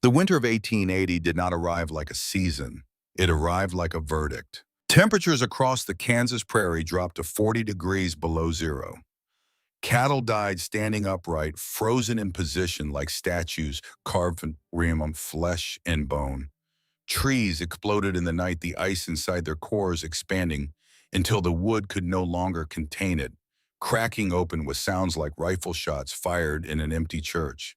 The winter of 1880 did not arrive like a season. It arrived like a verdict. Temperatures across the Kansas prairie dropped to 40 degrees below zero. Cattle died standing upright, frozen in position like statues carved from ream flesh and bone. Trees exploded in the night, the ice inside their cores expanding until the wood could no longer contain it, cracking open with sounds like rifle shots fired in an empty church.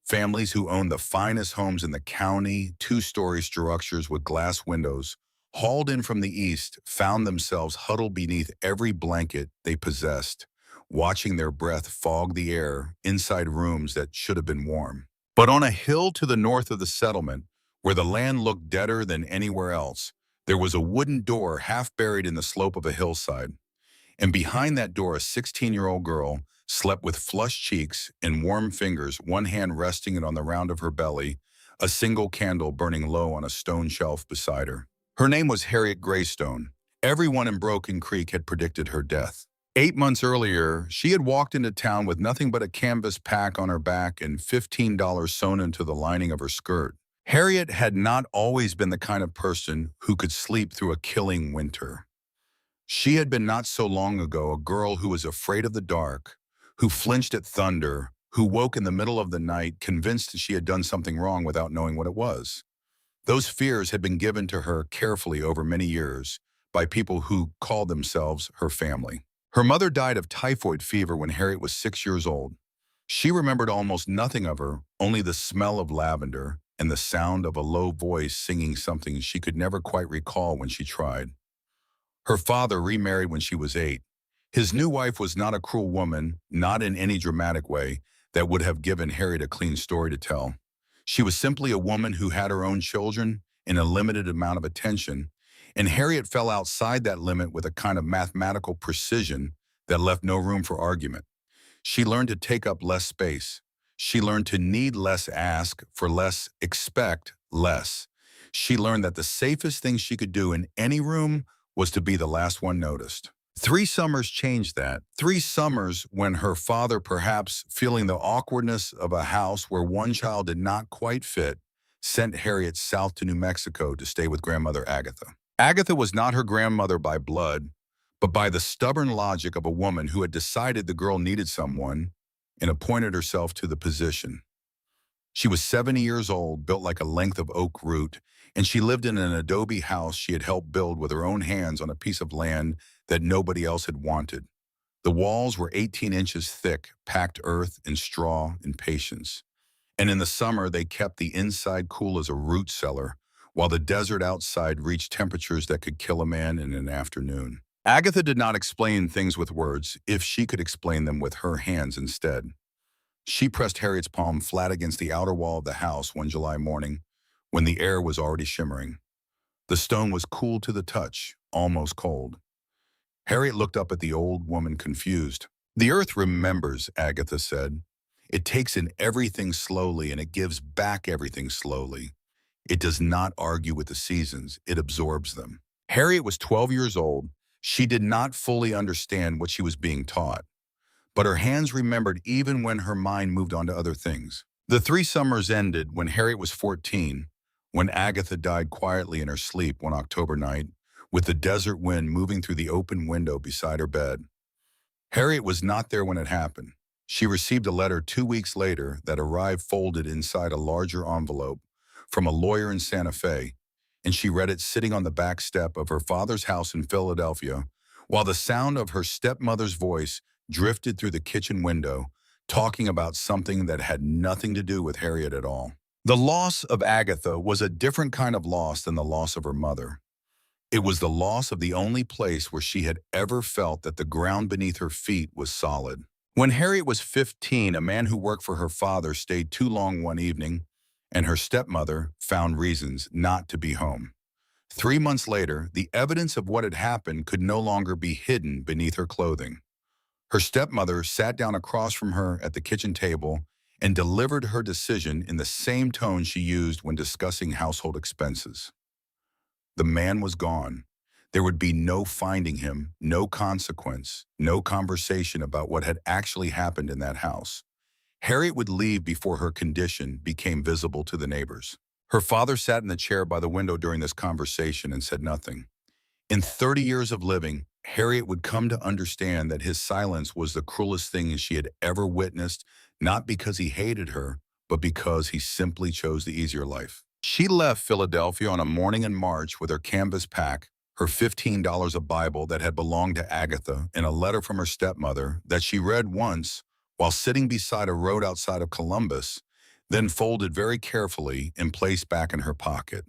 Families who owned the finest homes in the county, two-story structures with glass windows, hauled in from the east, found themselves huddled beneath every blanket they possessed, watching their breath fog the air inside rooms that should have been warm. But on a hill to the north of the settlement, where the land looked deader than anywhere else, there was a wooden door half buried in the slope of a hillside. And behind that door, a 16-year-old girl slept with flushed cheeks and warm fingers, one hand resting on the round of her belly, a single candle burning low on a stone shelf beside her. Her name was Harriet Greystone. Everyone in Broken Creek had predicted her death. 8 months earlier, she had walked into town with nothing but a canvas pack on her back and $15 sewn into the lining of her skirt. Harriet had not always been the kind of person who could sleep through a killing winter. She had been not so long ago a girl who was afraid of the dark, who flinched at thunder, who woke in the middle of the night convinced that she had done something wrong without knowing what it was. Those fears had been given to her carefully over many years by people who called themselves her family. Her mother died of typhoid fever when Harriet was 6 years old. She remembered almost nothing of her, only the smell of lavender and the sound of a low voice singing something she could never quite recall when she tried. Her father remarried when she was 8. His new wife was not a cruel woman, not in any dramatic way that would have given Harriet a clean story to tell. She was simply a woman who had her own children and a limited amount of attention, and Harriet fell outside that limit with a kind of mathematical precision that left no room for argument. She learned to take up less space. She learned to need less, ask for less, expect less. She learned that the safest thing she could do in any room was to be the last one noticed. 3 summers changed that. 3 summers when her father, perhaps feeling the awkwardness of a house where one child did not quite fit, sent Harriet south to New Mexico to stay with grandmother Agatha. Agatha was not her grandmother by blood, but by the stubborn logic of a woman who had decided the girl needed someone and appointed herself to the position. She was 70 years old, built like a length of oak root, and she lived in an adobe house she had helped build with her own hands on a piece of land that nobody else had wanted. The walls were 18 inches thick, packed earth and straw and patience. And in the summer, they kept the inside cool as a root cellar, while the desert outside reached temperatures that could kill a man in an afternoon. Agatha did not explain things with words if she could explain them with her hands instead. She pressed Harriet's palm flat against the outer wall of the house one July morning when the air was already shimmering. The stone was cool to the touch, almost cold. Harriet looked up at the old woman confused. "The earth remembers," Agatha said. "It takes in everything slowly and it gives back everything slowly. It does not argue with the seasons, it absorbs them." Harriet was 12 years old. She did not fully understand what she was being taught, but her hands remembered even when her mind moved on to other things. The 3 summers ended when Harriet was 14, when Agatha died quietly in her sleep one October night, with the desert wind moving through the open window beside her bed. Harriet was not there when it happened. She received a letter 2 weeks later that arrived folded inside a larger envelope from a lawyer in Santa Fe, and she read it sitting on the back step of her father's house in Philadelphia, while the sound of her stepmother's voice drifted through the kitchen window, talking about something that had nothing to do with Harriet at all. The loss of Agatha was a different kind of loss than the loss of her mother. It was the loss of the only place where she had ever felt that the ground beneath her feet was solid. When Harriet was 15, a man who worked for her father stayed too long one evening, and her stepmother found reasons not to be home. 3 months later, the evidence of what had happened could no longer be hidden beneath her clothing. Her stepmother sat down across from her at the kitchen table and delivered her decision in the same tone she used when discussing household expenses. The man was gone. There would be no finding him, no consequence, no conversation about what had actually happened in that house. Harriet would leave before her condition became visible to the neighbors. Her father sat in the chair by the window during this conversation and said nothing. In 30 years of living, Harriet would come to understand that his silence was the cruelest thing she had ever witnessed, not because he hated her, but because he simply chose the easier life. She left Philadelphia on a morning in March with her canvas pack, her $15 a Bible that had belonged to Agatha, and a letter from her stepmother that she read once while sitting beside a road outside of Columbus, then folded very carefully and placed back in her pocket.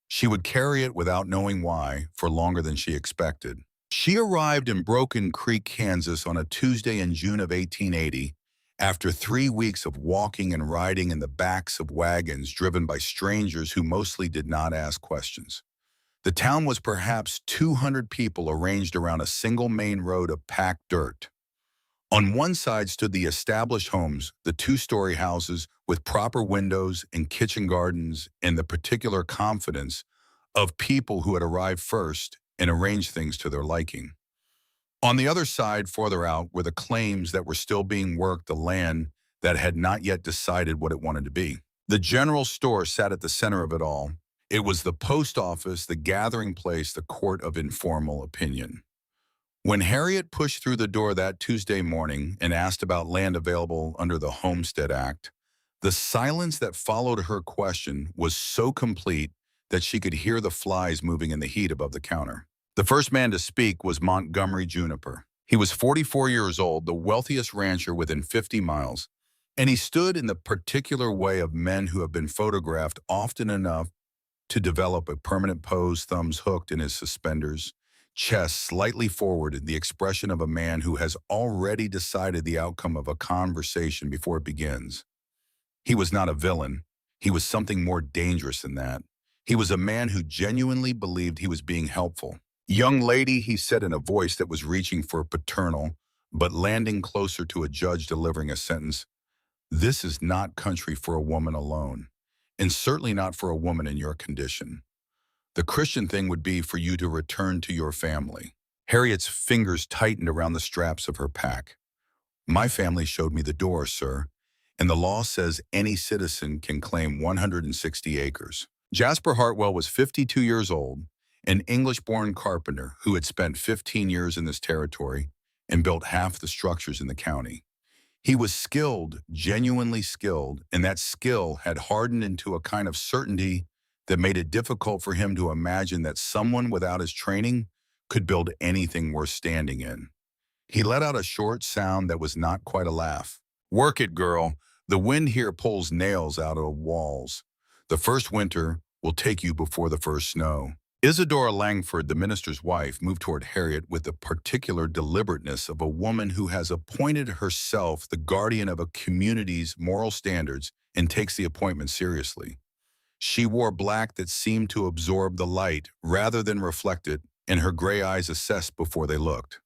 She would carry it without knowing why for longer than she expected. She arrived in Broken Creek, Kansas on a Tuesday in June of 1880 after 3 weeks of walking and riding in the backs of wagons driven by strangers who mostly did not ask questions. The town was perhaps 200 people arranged around a single main road of packed dirt. On one side stood the established homes, the two-story houses with proper windows and kitchen gardens and the particular confidence of people who had arrived first and arranged things to their liking. On the other side, farther out, were the claims that were still being worked, the land that had not yet decided what it wanted to be. The general store sat at the center of it all. It was the post office, the gathering place, the court of informal opinion. When Harriet pushed through the door that Tuesday morning and asked about land available under the Homestead Act, the silence that followed her question was so complete that she could hear the flies moving in the heat above the counter. The first man to speak was Montgomery Juniper. He was 44 years old, the wealthiest rancher within 50 miles, and he stood in the particular way of men who have been photographed often enough to develop a permanent pose, thumbs hooked in his suspenders, chest slightly forward, the expression of a man who has already decided the outcome of a conversation before it begins. He was not a villain. He was something more dangerous than that. He was a man who genuinely believed he was being helpful. "Young lady," he said in a voice that was reaching for paternal, but landing closer to a judge delivering a sentence, "this is not country for a woman alone, and certainly not for a woman in your condition. The Christian thing would be for you to return to your family." Harriet's fingers tightened around the straps of her pack. "My family showed me the door, sir, and the law says any citizen can claim 160 acres. Jasper Hartwell was 52 years old, an English-born carpenter who had spent 15 years in this territory and built half the structures in the county. He was skilled, genuinely skilled, and that skill had hardened into a kind of certainty that made it difficult for him to imagine that someone without his training could build anything worth standing in. He let out a short sound that was not quite a laugh. "Work it, girl. The wind here pulls nails out of walls. The first winter will take you before the first snow." Isadora Langford, the minister's wife, moved toward Harriet with the particular deliberateness of a woman who has appointed herself the guardian of a community's moral standards and takes the appointment seriously. She wore black that seemed to absorb the light rather than reflect it, and her gray eyes assessed before they looked.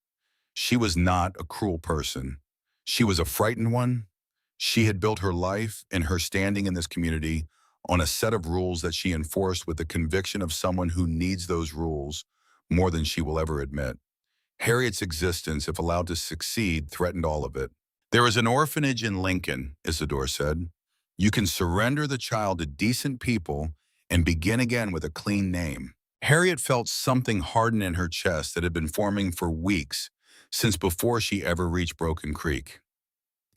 She was not a cruel person. She was a frightened one. She had built her life and her standing in this community on a set of rules that she enforced with the conviction of someone who needs those rules more than she will ever admit. Harriet's existence, if allowed to succeed, threatened all of it. "There is an orphanage in Lincoln," Isadore said. "You can surrender the child to decent people and begin again with a clean name." Harriet felt something harden in her chest that had been forming for weeks, since before she ever reached Broken Creek.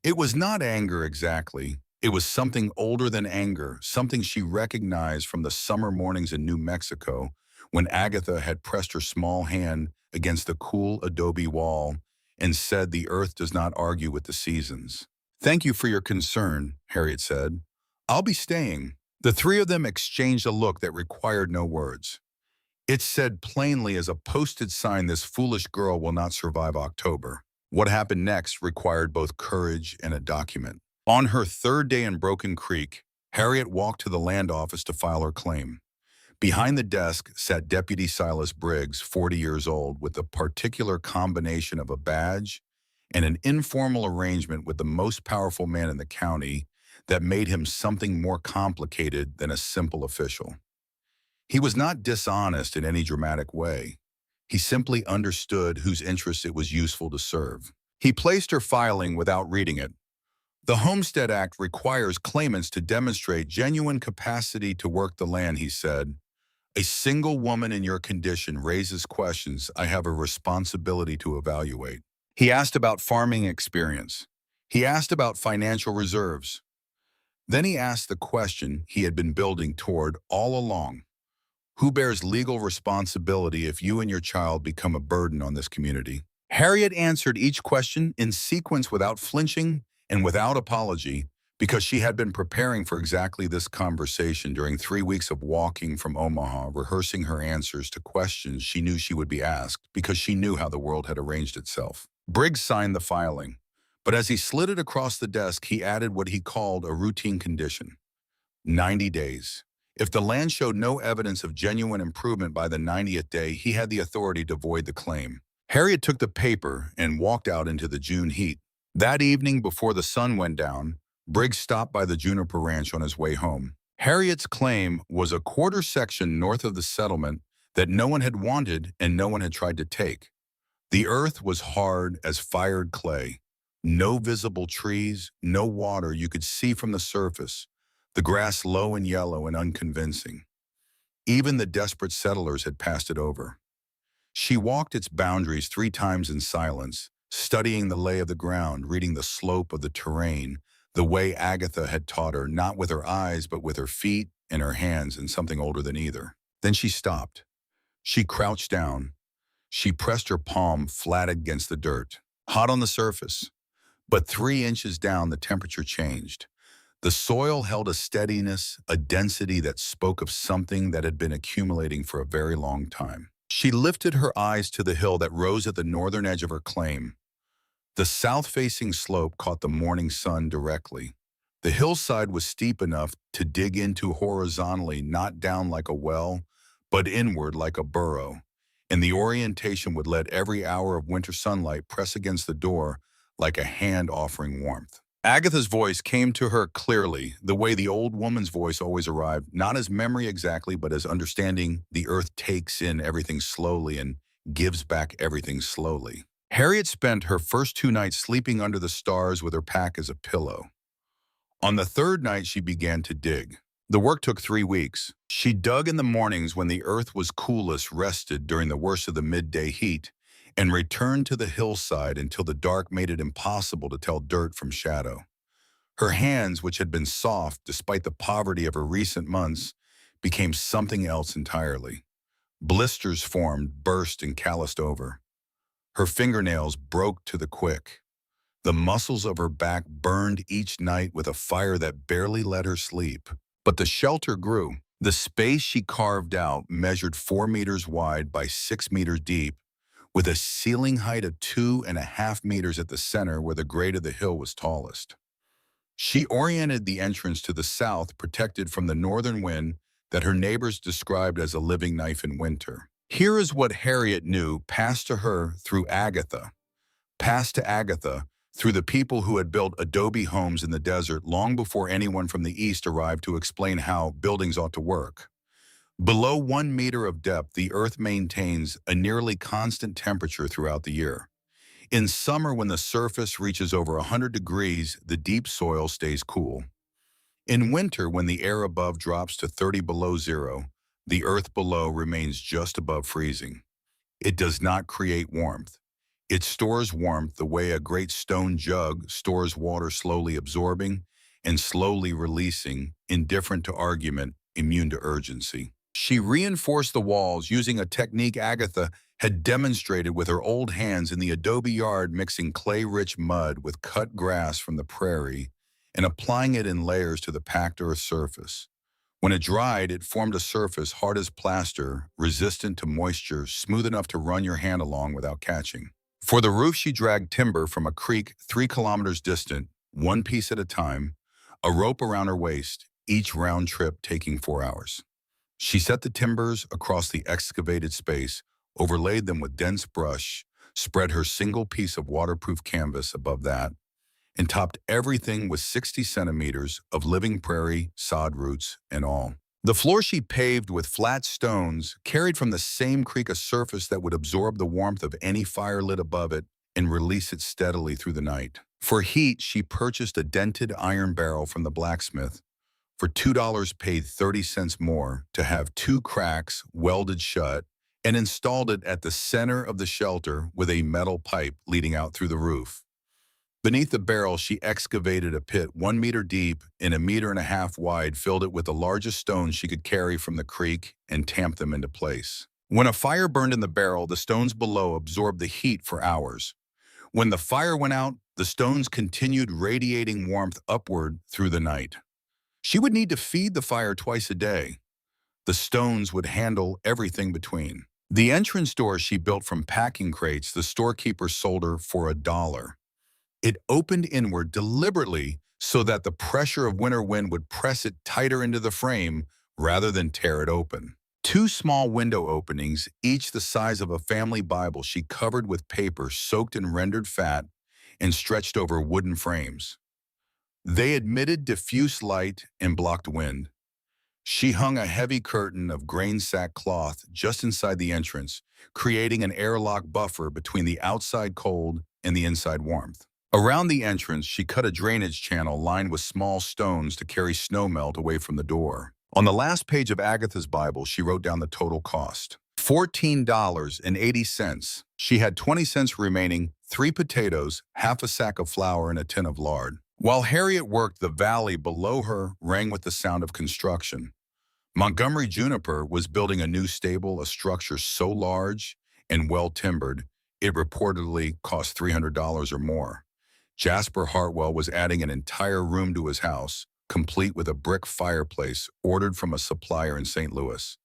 It was not anger exactly. It was something older than anger, something she recognized from the summer mornings in New Mexico when Agatha had pressed her small hand against the cool adobe wall and said the earth does not argue with the seasons. "Thank you for your concern," Harriet said. "I'll be staying." The three of them exchanged a look that required no words. It said plainly as a posted sign, "This foolish girl will not survive October." What happened next required both courage and a document. On her third day in Broken Creek, Harriet walked to the land office to file her claim. Behind the desk sat Deputy Silas Briggs, 40 years old, with the particular combination of a badge and an informal arrangement with the most powerful man in the county that made him something more complicated than a simple official. He was not dishonest in any dramatic way. He simply understood whose interests it was useful to serve. He placed her filing without reading it. The Homestead Act requires claimants to demonstrate genuine capacity to work the land, he said. A single woman in your condition raises questions I have a responsibility to evaluate. He asked about farming experience. He asked about financial reserves. Then he asked the question he had been building toward all along. Who bears legal responsibility if you and your child become a burden on this community? Harriet answered each question in sequence without flinching and without apology because she had been preparing for exactly this conversation during 3 weeks of walking from Omaha, rehearsing her answers to questions she knew she would be asked because she knew how the world had arranged itself. Briggs signed the filing, but as he slid it across the desk, he added what he called a routine condition: 90 days. If the land showed no evidence of genuine improvement by the 90th day, he had the authority to void the claim. Harriet took the paper and walked out into the June heat. That evening, before the sun went down, Briggs stopped by the Juniper Ranch on his way home. Harriet's claim was a quarter section north of the settlement that no one had wanted and no one had tried to take. The earth was hard as fired clay. No visible trees, no water you could see from the surface, the grass low and yellow and unconvincing. Even the desperate settlers had passed it over. She walked its boundaries 3 times in silence, studying the lay of the ground, reading the slope of the terrain, the way Agatha had taught her, not with her eyes, but with her feet and her hands and something older than either. Then she stopped. She crouched down. She pressed her palm flat against the dirt, hot on the surface. But 3 inches down, the temperature changed. The soil held a steadiness, a density that spoke of something that had been accumulating for a very long time. She lifted her eyes to the hill that rose at the northern edge of her claim. The south-facing slope caught the morning sun directly. The hillside was steep enough to dig into horizontally, not down like a well, but inward like a burrow, and the orientation would let every hour of winter sunlight press against the door like a hand offering warmth. Agatha's voice came to her clearly, the way the old woman's voice always arrived, not as memory exactly, but as understanding. The earth takes in everything slowly and gives back everything slowly. Harriet spent her first 2 nights sleeping under the stars with her pack as a pillow. On the 3rd night, she began to dig. The work took 3 weeks. She dug in the mornings when the earth was coolest, rested during the worst of the midday heat, and returned to the hillside until the dark made it impossible to tell dirt from shadow. Her hands, which had been soft despite the poverty of her recent months, became something else entirely. Blisters formed, burst, and calloused over. Her fingernails broke to the quick. The muscles of her back burned each night with a fire that barely let her sleep. But the shelter grew. The space she carved out measured 4 meters wide by 6 meters deep, with a ceiling height of 2.5 meters at the center where the grade of the hill was tallest. She oriented the entrance to the south, protected from the northern wind that her neighbors described as a living knife in winter. Here is what Harriet knew, passed to her through Agatha, passed to Agatha through the people who had built adobe homes in the desert long before anyone from the east arrived to explain how buildings ought to work. Below 1 meter of depth, the earth maintains a nearly constant temperature throughout the year. In summer, when the surface reaches over 100 degrees, the deep soil stays cool. In winter, when the air above drops to 30 below zero, the earth below remains just above freezing. It does not create warmth. It stores warmth the way a great stone jug stores water, slowly absorbing and slowly releasing, indifferent to argument, immune to urgency. She reinforced the walls using a technique Agatha had demonstrated with her old hands in the adobe yard, mixing clay-rich mud with cut grass from the prairie and applying it in layers to the packed earth surface. When it dried, it formed a surface hard as plaster, resistant to moisture, smooth enough to run your hand along without catching. For the roof, she dragged timber from a creek 3 kilometers distant, 1 piece at a time, a rope around her waist, each round trip taking 4 hours. She set the timbers across the excavated space, overlaid them with dense brush, spread her single piece of waterproof canvas above that, and topped everything with 60 centimeters of living prairie, sod roots, and all. The floor she paved with flat stones carried from the same creek a surface that would absorb the warmth of any fire lit above it and release it steadily through the night. For heat, she purchased a dented iron barrel from the blacksmith. For $2 paid 30 cents more to have two cracks welded shut and installed it at the center of the shelter with a metal pipe leading out through the roof. Beneath the barrel, she excavated a pit 1 meter deep and a meter and a half wide, filled it with the largest stones she could carry from the creek, and tamped them into place. When a fire burned in the barrel, the stones below absorbed the heat for hours. When the fire went out, the stones continued radiating warmth upward through the night. She would need to feed the fire twice a day. The stones would handle everything between. The entrance door she built from packing crates the storekeeper sold her for $1. It opened inward deliberately so that the pressure of winter wind would press it tighter into the frame rather than tear it open. Two small window openings, each the size of a family Bible, she covered with paper soaked in rendered fat and stretched over wooden frames. They admitted diffuse light and blocked wind. She hung a heavy curtain of grain sack cloth just inside the entrance, creating an airlock buffer between the outside cold and the inside warmth. Around the entrance, she cut a drainage channel lined with small stones to carry snowmelt away from the door. On the last page of Agatha's Bible, she wrote down the total cost. $14.80. She had 20 cents remaining, 3 potatoes, half a sack of flour, and a tin of lard. While Harriet worked, the valley below her rang with the sound of construction. Montgomery Juniper was building a new stable, a structure so large and well-timbered, it reportedly cost $300 or more. Jasper Hartwell was adding an entire room to his house, complete with a brick fireplace ordered from a supplier in St. Louis.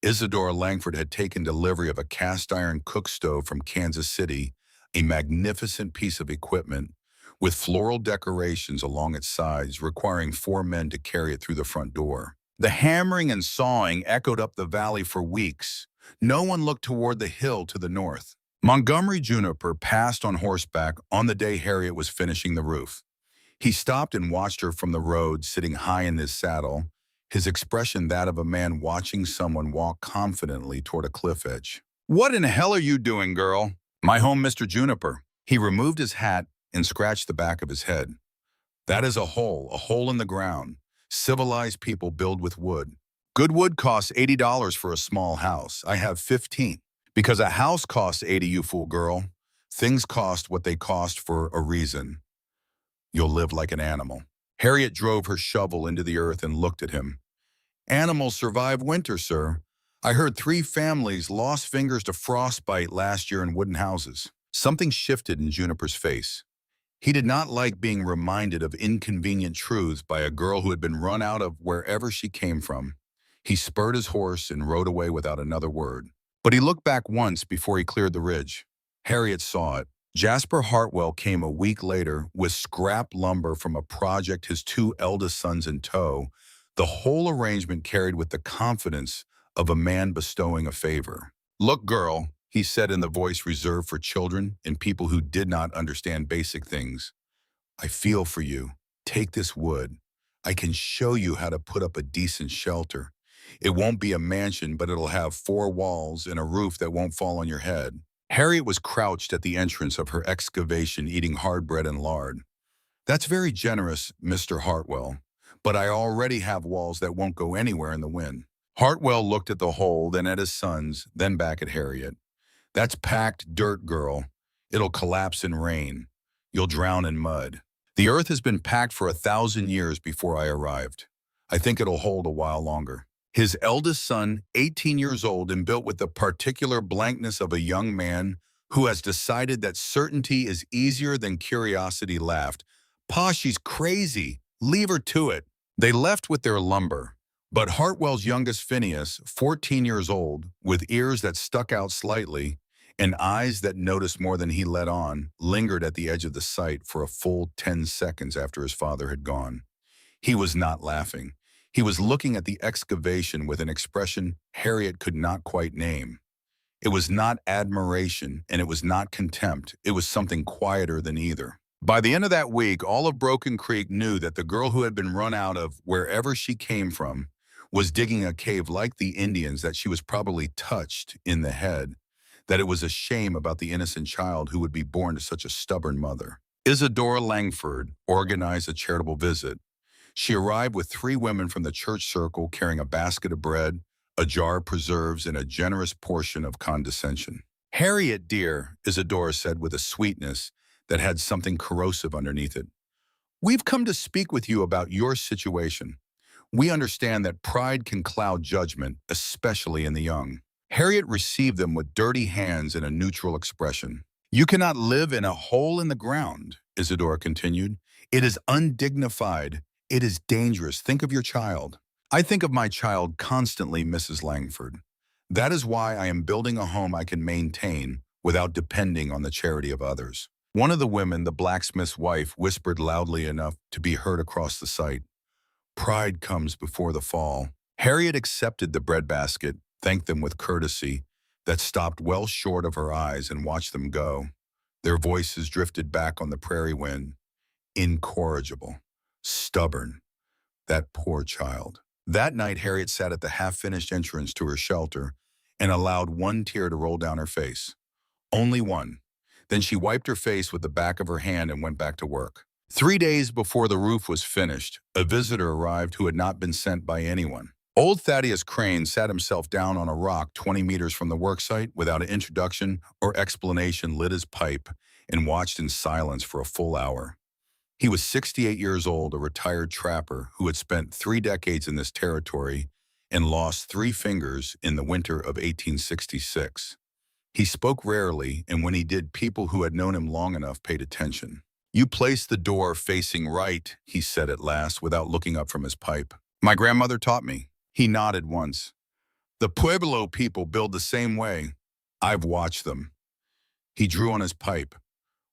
Isadora Langford had taken delivery of a cast-iron cook stove from Kansas City, a magnificent piece of equipment with floral decorations along its sides, requiring 4 men to carry it through the front door. The hammering and sawing echoed up the valley for weeks. No one looked toward the hill to the north. Montgomery Juniper passed on horseback on the day Harriet was finishing the roof. He stopped and watched her from the road, sitting high in his saddle, his expression that of a man watching someone walk confidently toward a cliff edge. "What in the hell are you doing, girl?" "My home, Mr. Juniper." He removed his hat and scratched the back of his head. "That is a hole in the ground. Civilized people build with wood. Good wood costs $80 for a small house. I have 15. Because a house costs 80, you fool girl. Things cost what they cost for a reason. You'll live like an animal." Harriet drove her shovel into the earth and looked at him. "Animals survive winter, sir. I heard 3 families lost fingers to frostbite last year in wooden houses." Something shifted in Juniper's face. He did not like being reminded of inconvenient truths by a girl who had been run out of wherever she came from. He spurred his horse and rode away without another word. But he looked back once before he cleared the ridge. Harriet saw it. Jasper Hartwell came a week later with scrap lumber from a project his 2 eldest sons in tow, the whole arrangement carried with the confidence of a man bestowing a favor. "Look, girl," he said in the voice reserved for children and people who did not understand basic things. "I feel for you. Take this wood. I can show you how to put up a decent shelter. It won't be a mansion, but it'll have 4 walls and a roof that won't fall on your head." Harriet was crouched at the entrance of her excavation eating hard bread and lard. "That's very generous, Mr. Hartwell, but I already have walls that won't go anywhere in the wind." Hartwell looked at the hole, then at his sons, then back at Harriet. "That's packed dirt, girl. It'll collapse in rain. You'll drown in mud. The earth has been packed for 1,000 years before I arrived. I think it'll hold a while longer." His eldest son, 18 years old and built with the particular blankness of a young man who has decided that certainty is easier than curiosity, laughed. "Pa, she's crazy. Leave her to it." They left with their lumber. But Hartwell's youngest Phineas, 14 years old, with ears that stuck out slightly and eyes that noticed more than he let on, lingered at the edge of the site for a full 10 seconds after his father had gone. He was not laughing. He was looking at the excavation with an expression Harriet could not quite name. It was not admiration, and it was not contempt. It was something quieter than either. By the end of that week, all of Broken Creek knew that the girl who had been run out of wherever she came from was digging a cave like the Indians, that she was probably touched in the head, that it was a shame about the innocent child who would be born to such a stubborn mother. Isadora Langford organized a charitable visit. She arrived with three women from the church circle carrying a basket of bread, a jar of preserves, and a generous portion of condescension. "Harriet, dear," Isadora said with a sweetness that had something corrosive underneath it, "we've come to speak with you about your situation. We understand that pride can cloud judgment, especially in the young." Harriet received them with dirty hands and a neutral expression. "You cannot live in a hole in the ground," Isadora continued. "It is undignified. It is dangerous. Think of your child." "I think of my child constantly, Mrs. Langford. That is why I am building a home I can maintain without depending on the charity of others." One of the women, the blacksmith's wife, whispered loudly enough to be heard across the site, "Pride comes before the fall." Harriet accepted the breadbasket, thanked them with courtesy that stopped well short of her eyes, and watched them go. Their voices drifted back on the prairie wind. Incorrigible. Stubborn. That poor child. That night, Harriet sat at the half-finished entrance to her shelter and allowed one tear to roll down her face. Only one. Then she wiped her face with the back of her hand and went back to work. 3 days before the roof was finished, a visitor arrived who had not been sent by anyone. Old Thaddeus Crane sat himself down on a rock 20 meters from the worksite without an introduction or explanation, lit his pipe, and watched in silence for a full hour. He was 68 years old, a retired trapper who had spent 3 decades in this territory and lost 3 fingers in the winter of 1866. He spoke rarely, and when he did, people who had known him long enough paid attention. "You place the door facing right," he said at last, without looking up from his pipe. "My grandmother taught me." He nodded once. "The Pueblo people build the same way. I've watched them." He drew on his pipe.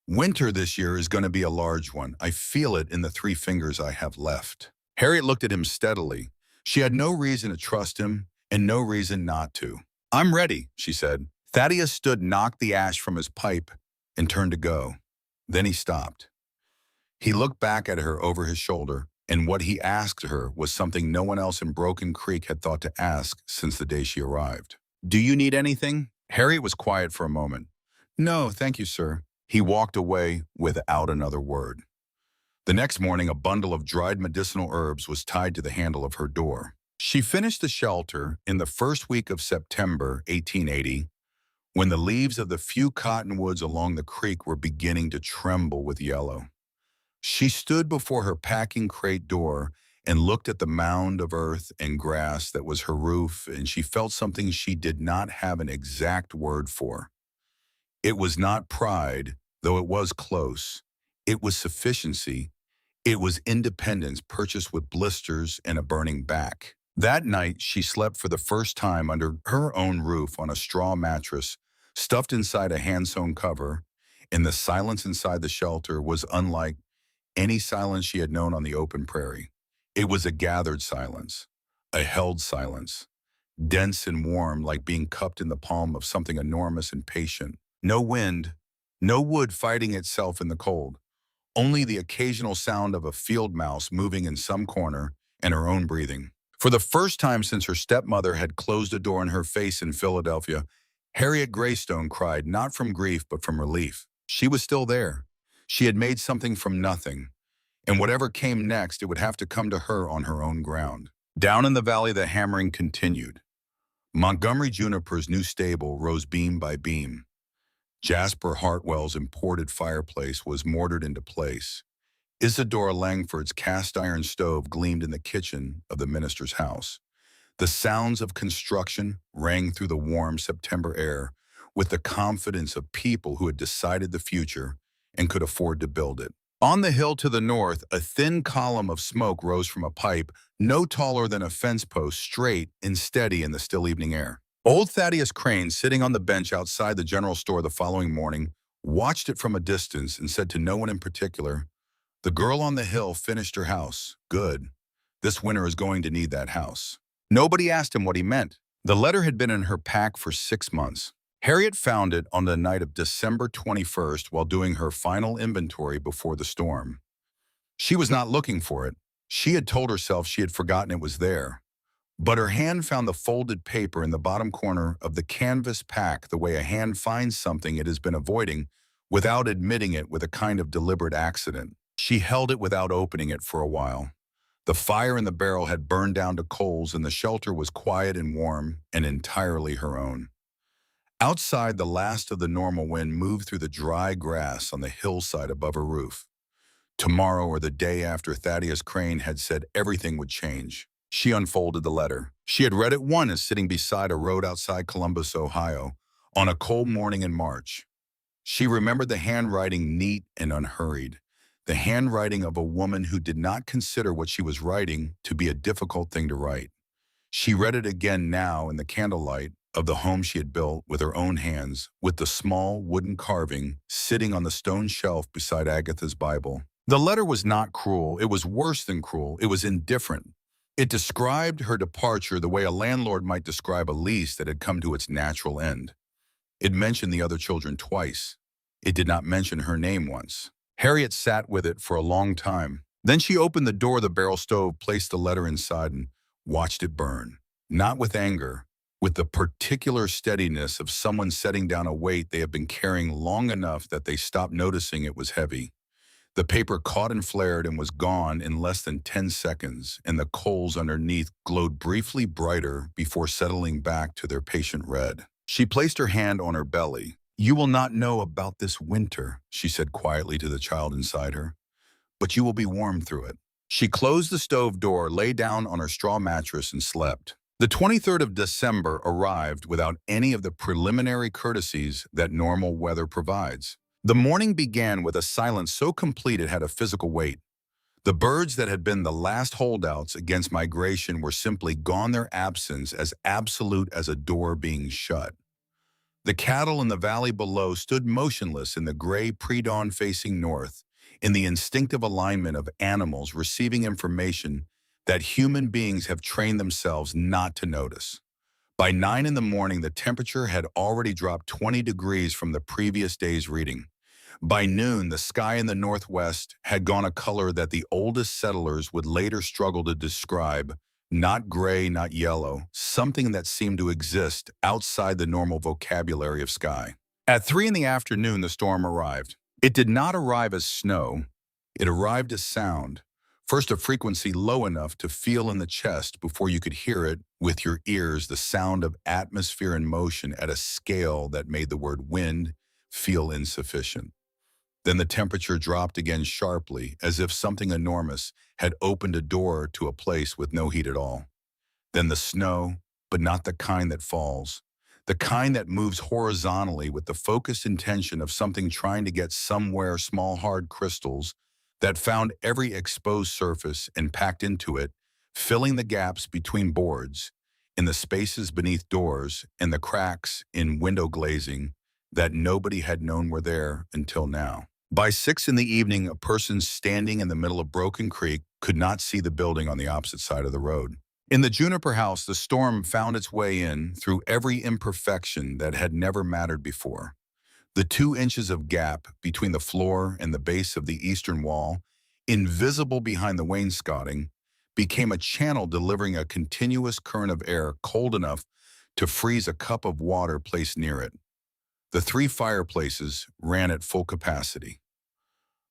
"Winter this year is going to be a large one. I feel it in the 3 fingers I have left." Harriet looked at him steadily. She had no reason to trust him and no reason not to. "I'm ready," she said. Thaddeus stood, knocked the ash from his pipe, and turned to go. Then he stopped. He looked back at her over his shoulder, and what he asked her was something no one else in Broken Creek had thought to ask since the day she arrived. "Do you need anything?" Harriet was quiet for a moment. "No, thank you, sir." He walked away without another word. The next morning, a bundle of dried medicinal herbs was tied to the handle of her door. She finished the shelter in the first week of September 1880, when the leaves of the few cottonwoods along the creek were beginning to tremble with yellow. She stood before her packing crate door and looked at the mound of earth and grass that was her roof, and she felt something she did not have an exact word for. It was not pride, though it was close. It was sufficiency. It was independence purchased with blisters and a burning back. That night, she slept for the first time under her own roof on a straw mattress, stuffed inside a hand-sewn cover, and the silence inside the shelter was unlike any silence she had known on the open prairie. It was a gathered silence, a held silence, dense and warm, like being cupped in the palm of something enormous and patient. No wind, no wood fighting itself in the cold, only the occasional sound of a field mouse moving in some corner and her own breathing. For the first time since her stepmother had closed a door in her face in Philadelphia, Harriet Greystone cried not from grief but from relief. She was still there. She had made something from nothing, and whatever came next, it would have to come to her on her own ground. Down in the valley, the hammering continued. Montgomery Juniper's new stable rose beam by beam. Jasper Hartwell's imported fireplace was mortared into place. Isadora Langford's cast-iron stove gleamed in the kitchen of the minister's house. The sounds of construction rang through the warm September air with the confidence of people who had decided the future and could afford to build it. On the hill to the north, a thin column of smoke rose from a pipe no taller than a fence post, straight and steady in the still evening air. Old Thaddeus Crane, sitting on the bench outside the general store the following morning, watched it from a distance and said to no one in particular, "The girl on the hill finished her house. Good. This winter is going to need that house." Nobody asked him what he meant. The letter had been in her pack for 6 months. Harriet found it on the night of December 21st while doing her final inventory before the storm. She was not looking for it. She had told herself she had forgotten it was there. But her hand found the folded paper in the bottom corner of the canvas pack the way a hand finds something it has been avoiding without admitting it with a kind of deliberate accident. She held it without opening it for a while. The fire in the barrel had burned down to coals and the shelter was quiet and warm and entirely her own. Outside, the last of the normal wind moved through the dry grass on the hillside above her roof. Tomorrow or the day after, Thaddeus Crane had said everything would change. She unfolded the letter. She had read it once sitting beside a road outside Columbus, Ohio, on a cold morning in March. She remembered the handwriting neat and unhurried, the handwriting of a woman who did not consider what she was writing to be a difficult thing to write. She read it again now in the candlelight of the home she had built with her own hands, with the small wooden carving sitting on the stone shelf beside Agatha's Bible. The letter was not cruel. It was worse than cruel. It was indifferent. It described her departure the way a landlord might describe a lease that had come to its natural end. It mentioned the other children twice. It did not mention her name once. Harriet sat with it for a long time. Then she opened the door of the barrel stove, placed the letter inside, and watched it burn. Not with anger, with the particular steadiness of someone setting down a weight they have been carrying long enough that they stopped noticing it was heavy. The paper caught and flared and was gone in less than 10 seconds, and the coals underneath glowed briefly brighter before settling back to their patient red. She placed her hand on her belly. "You will not know about this winter," she said quietly to the child inside her, "but you will be warm through it." She closed the stove door, lay down on her straw mattress, and slept. The 23rd of December arrived without any of the preliminary courtesies that normal weather provides. The morning began with a silence so complete it had a physical weight. The birds that had been the last holdouts against migration were simply gone, their absence as absolute as a door being shut. The cattle in the valley below stood motionless in the gray pre-dawn facing north, in the instinctive alignment of animals receiving information that human beings have trained themselves not to notice. By 9 in the morning, the temperature had already dropped 20 degrees from the previous day's reading. By noon, the sky in the northwest had gone a color that the oldest settlers would later struggle to describe, not gray, not yellow, something that seemed to exist outside the normal vocabulary of sky. At 3 in the afternoon, the storm arrived. It did not arrive as snow. It arrived as sound. First, a frequency low enough to feel in the chest before you could hear it with your ears, the sound of atmosphere in motion at a scale that made the word wind feel insufficient. Then the temperature dropped again sharply, as if something enormous had opened a door to a place with no heat at all. Then the snow, but not the kind that falls. The kind that moves horizontally with the focused intention of something trying to get somewhere, small hard crystals that found every exposed surface and packed into it, filling the gaps between boards, in the spaces beneath doors, and the cracks in window glazing that nobody had known were there until now. By 6 in the evening, a person standing in the middle of Broken Creek could not see the building on the opposite side of the road. In the Juniper House, the storm found its way in through every imperfection that had never mattered before. The 2 inches of gap between the floor and the base of the eastern wall, invisible behind the wainscoting, became a channel delivering a continuous current of air cold enough to freeze a cup of water placed near it. The 3 fireplaces ran at full capacity.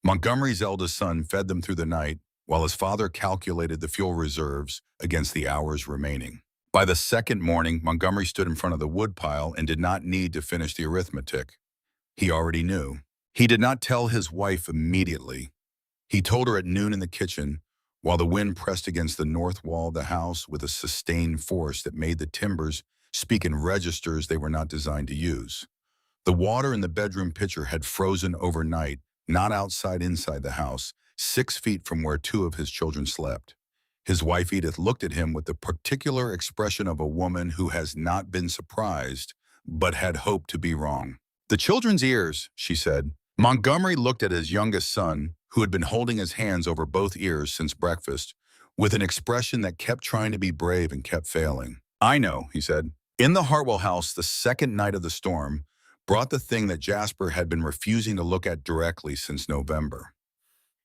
Montgomery's eldest son fed them through the night, while his father calculated the fuel reserves against the hours remaining. By the second morning, Montgomery stood in front of the woodpile and did not need to finish the arithmetic. He already knew. He did not tell his wife immediately. He told her at noon in the kitchen, while the wind pressed against the north wall of the house with a sustained force that made the timbers speak in registers they were not designed to use. The water in the bedroom pitcher had frozen overnight, not inside the house, 6 feet from where 2 of his children slept. His wife Edith looked at him with the particular expression of a woman who has not been surprised, but had hoped to be wrong. "The children's ears," she said. Montgomery looked at his youngest son, who had been holding his hands over both ears since breakfast, with an expression that kept trying to be brave and kept failing. "I know," he said. In the Hartwell house, the second night of the storm brought the thing that Jasper had been refusing to look at directly since November.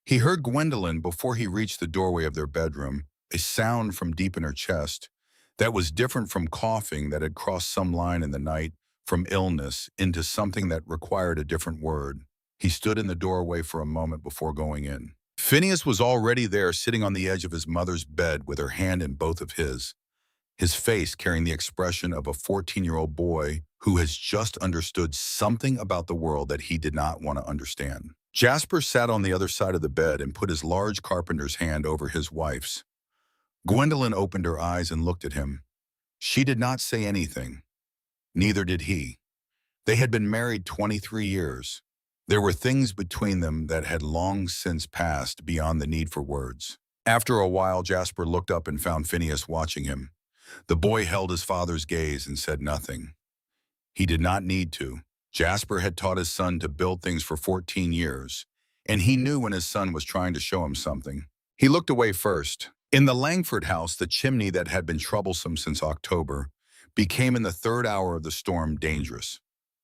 He heard Gwendolyn before he reached the doorway of their bedroom, a sound from deep in her chest that was different from coughing that had crossed some line in the night, from illness into something that required a different word. He stood in the doorway for a moment before going in. Phineas was already there, sitting on the edge of his mother's bed with her hand in both of his face carrying the expression of a 14-year-old boy who has just understood something about the world that he did not want to understand. Jasper sat on the other side of the bed and put his large carpenter's hand over his wife's. Gwendolyn opened her eyes and looked at him. She did not say anything. Neither did he. They had been married 23 years. There were things between them that had long since passed beyond the need for words. After a while, Jasper looked up and found Phineas watching him. The boy held his father's gaze and said nothing. He did not need to. Jasper had taught his son to build things for 14 years, and he knew when his son was trying to show him something. He looked away first. In the Langford house, the chimney that had been troublesome since October became in the third hour of the storm dangerous.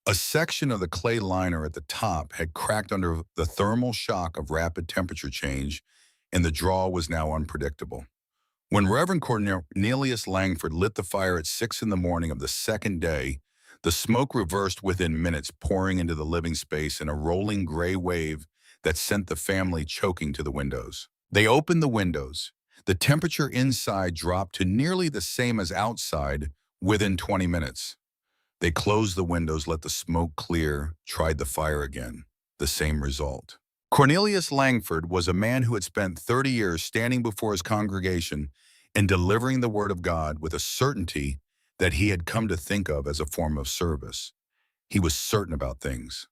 A section of the clay liner at the top had cracked under the thermal shock of rapid temperature change, and the draw was now unpredictable. When Reverend Cornelius Langford lit the fire at 6 in the morning of the second day, the smoke reversed within minutes, pouring into the living space in a rolling gray wave that sent the family choking to the windows. They opened the windows. The temperature inside dropped to nearly the same as outside within 20 minutes. They closed the windows, let the smoke clear, tried the fire again. The same result. Cornelius Langford was a man who had spent 30 years standing before his congregation and delivering the word of God with a certainty that he had come to think of as a form of service. He was certain about things.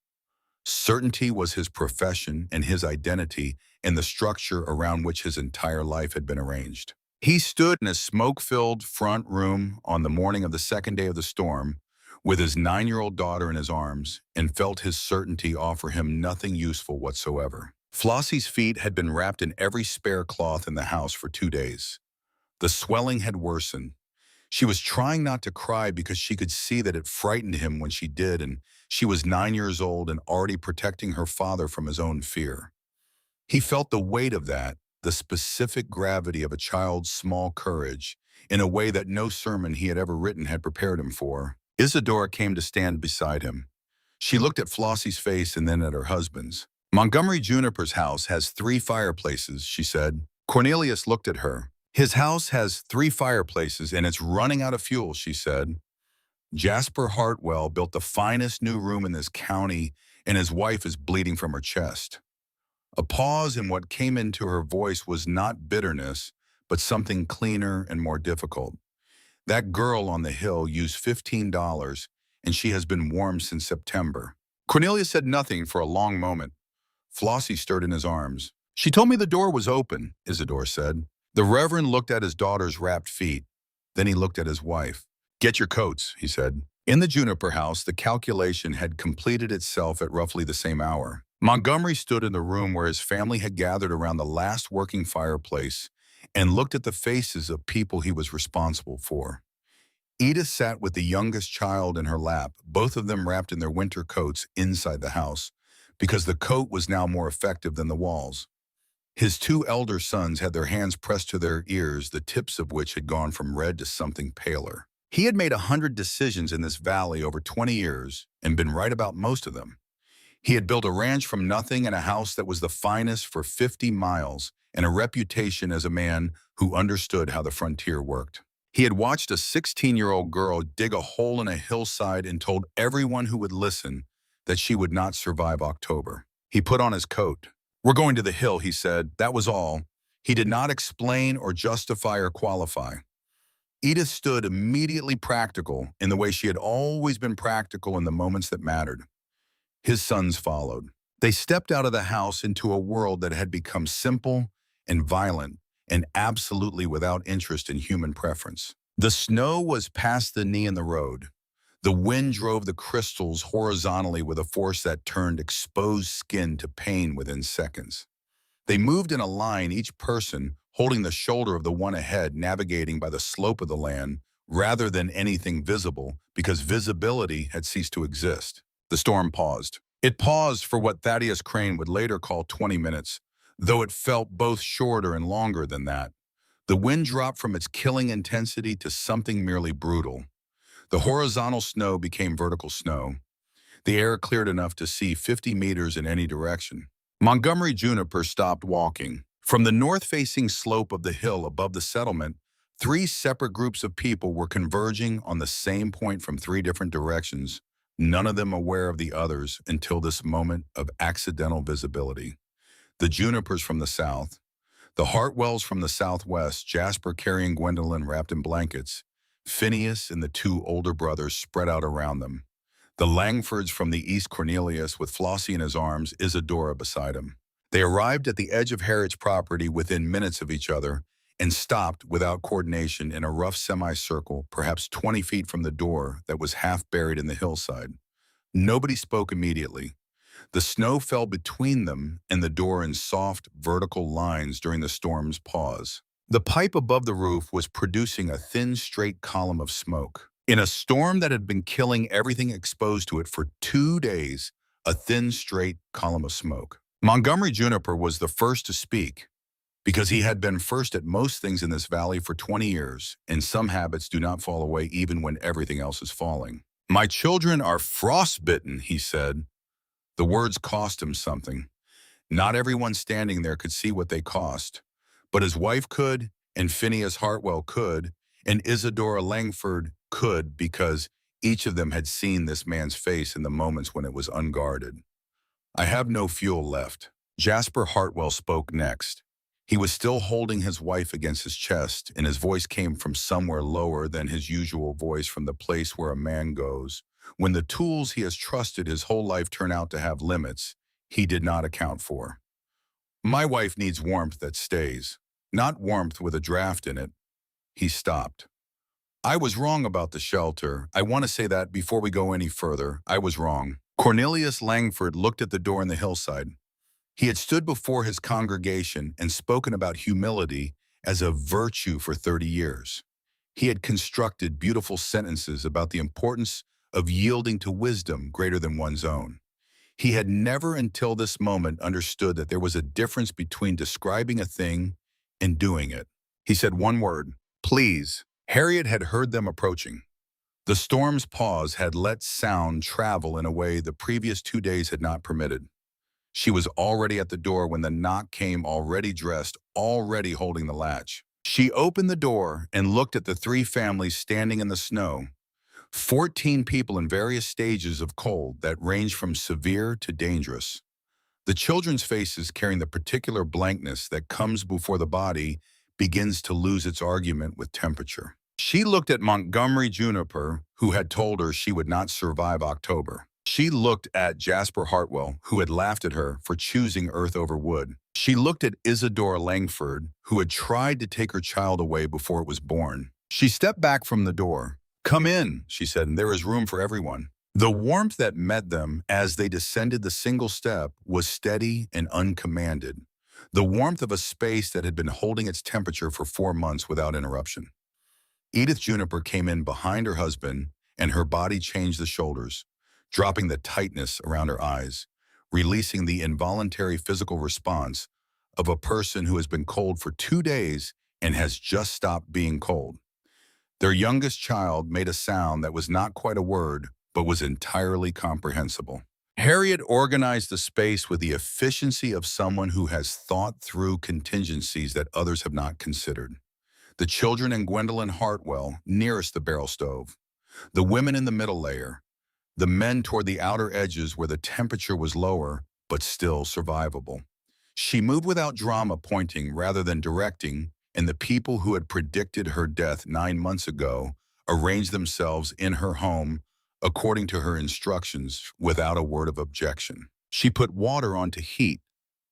Certainty was his profession and his identity and the structure around which his entire life had been arranged. He stood in his smoke-filled front room on the morning of the second day of the storm with his 9-year-old daughter in his arms and felt his certainty offer him nothing useful whatsoever. Flossie's feet had been wrapped in every spare cloth in the house for 2 days. The swelling had worsened. She was trying not to cry because she could see that it frightened him when she did, and she was 9 years old and already protecting her father from his own fear. He felt the weight of that, the specific gravity of a child's small courage, in a way that no sermon he had ever written had prepared him for. Isadora came to stand beside him. She looked at Flossie's face and then at her husband's. Montgomery Juniper's house has 3 fireplaces, she said. Cornelius looked at her. His house has 3 fireplaces and it's running out of fuel, she said. Jasper Hartwell built the finest new room in this county and his wife is bleeding from her chest. A pause in what came into her voice was not bitterness, but something cleaner and more difficult. That girl on the hill used $15 and she has been warm since September. Cornelius said nothing for a long moment. Flossie stirred in his arms. She told me the door was open, Isadore said. The Reverend looked at his daughter's wrapped feet. Then he looked at his wife. Get your coats, he said. In the Juniper house, the calculation had completed itself at roughly the same hour. Montgomery stood in the room where his family had gathered around the last working fireplace and looked at the faces of people he was responsible for. Edith sat with the youngest child in her lap, both of them wrapped in their winter coats inside the house, because the coat was now more effective than the walls. His 2 elder sons had their hands pressed to their ears, the tips of which had gone from red to something paler. He had made 100 decisions in this valley over 20 years and been right about most of them. He had built a ranch from nothing and a house that was the finest for 50 miles and a reputation as a man who understood how the frontier worked. He had watched a 16-year-old girl dig a hole in a hillside and told everyone who would listen that she would not survive October. He put on his coat. We're going to the hill, he said. That was all. He did not explain or justify or qualify. Edith stood immediately practical in the way she had always been practical in the moments that mattered. His sons followed. They stepped out of the house into a world that had become simple and violent and absolutely without interest in human preference. The snow was past the knee in the road. The wind drove the crystals horizontally with a force that turned exposed skin to pain within seconds. They moved in a line, each person holding the shoulder of the one ahead, navigating by the slope of the land rather than anything visible, because visibility had ceased to exist. The storm paused. It paused for what Thaddeus Crane would later call 20 minutes, though it felt both shorter and longer than that. The wind dropped from its killing intensity to something merely brutal. The horizontal snow became vertical snow. The air cleared enough to see 50 meters in any direction. Montgomery Juniper stopped walking. From the north-facing slope of the hill above the settlement, three separate groups of people were converging on the same point from three different directions, none of them aware of the others until this moment of accidental visibility. The Junipers from the south, the Hartwells from the southwest, Jasper carrying Gwendolyn wrapped in blankets, Phineas and the two older brothers spread out around them. The Langfords from the east, Cornelius with Flossie in his arms, Isadora beside him. They arrived at the edge of Harriet's property within minutes of each other and stopped without coordination in a rough semicircle, perhaps 20 feet from the door that was half buried in the hillside. Nobody spoke immediately. The snow fell between them and the door in soft, vertical lines during the storm's pause. The pipe above the roof was producing a thin, straight column of smoke. In a storm that had been killing everything exposed to it for 2 days, a thin, straight column of smoke. Montgomery Juniper was the first to speak, because he had been first at most things in this valley for 20 years, and some habits do not fall away even when everything else is falling. "My children are frostbitten," he said. The words cost him something. Not everyone standing there could see what they cost, but his wife could, and Phineas Hartwell could, and Isadora Langford could, because each of them had seen this man's face in the moments when it was unguarded. "I have no fuel left." Jasper Hartwell spoke next. He was still holding his wife against his chest, and his voice came from somewhere lower than his usual voice, from the place where a man goes when the tools he has trusted his whole life turn out to have limits he did not account for. "My wife needs warmth that stays, not warmth with a draft in it." He stopped. "I was wrong about the shelter. I want to say that before we go any further. I was wrong." Cornelius Langford looked at the door in the hillside. He had stood before his congregation and spoken about humility as a virtue for 30 years. He had constructed beautiful sentences about the importance of yielding to wisdom greater than one's own. He had never until this moment understood that there was a difference between describing a thing and doing it. He said one word, "Please." Harriet had heard them approaching. The storm's pause had let sound travel in a way the previous 2 days had not permitted. She was already at the door when the knock came, already dressed, already holding the latch. She opened the door and looked at the three families standing in the snow. 14 people in various stages of cold that ranged from severe to dangerous. The children's faces carrying the particular blankness that comes before the body begins to lose its argument with temperature. She looked at Montgomery Juniper, who had told her she would not survive October. She looked at Jasper Hartwell, who had laughed at her for choosing earth over wood. She looked at Isadora Langford, who had tried to take her child away before it was born. She stepped back from the door. "Come in," she said, "and there is room for everyone." The warmth that met them as they descended the single step was steady and uncommanded. The warmth of a space that had been holding its temperature for 4 months without interruption. Edith Juniper came in behind her husband, and her body changed the shoulders, dropping the tightness around her eyes, releasing the involuntary physical response of a person who has been cold for 2 days and has just stopped being cold. Their youngest child made a sound that was not quite a word, but was entirely comprehensible. Harriet organized the space with the efficiency of someone who has thought through contingencies that others have not considered. The children and Gwendolyn Hartwell nearest the barrel stove, the women in the middle layer, the men toward the outer edges where the temperature was lower but still survivable. She moved without drama, pointing rather than directing, and the people who had predicted her death 9 months ago arranged themselves in her home according to her instructions without a word of objection. She put water on to heat.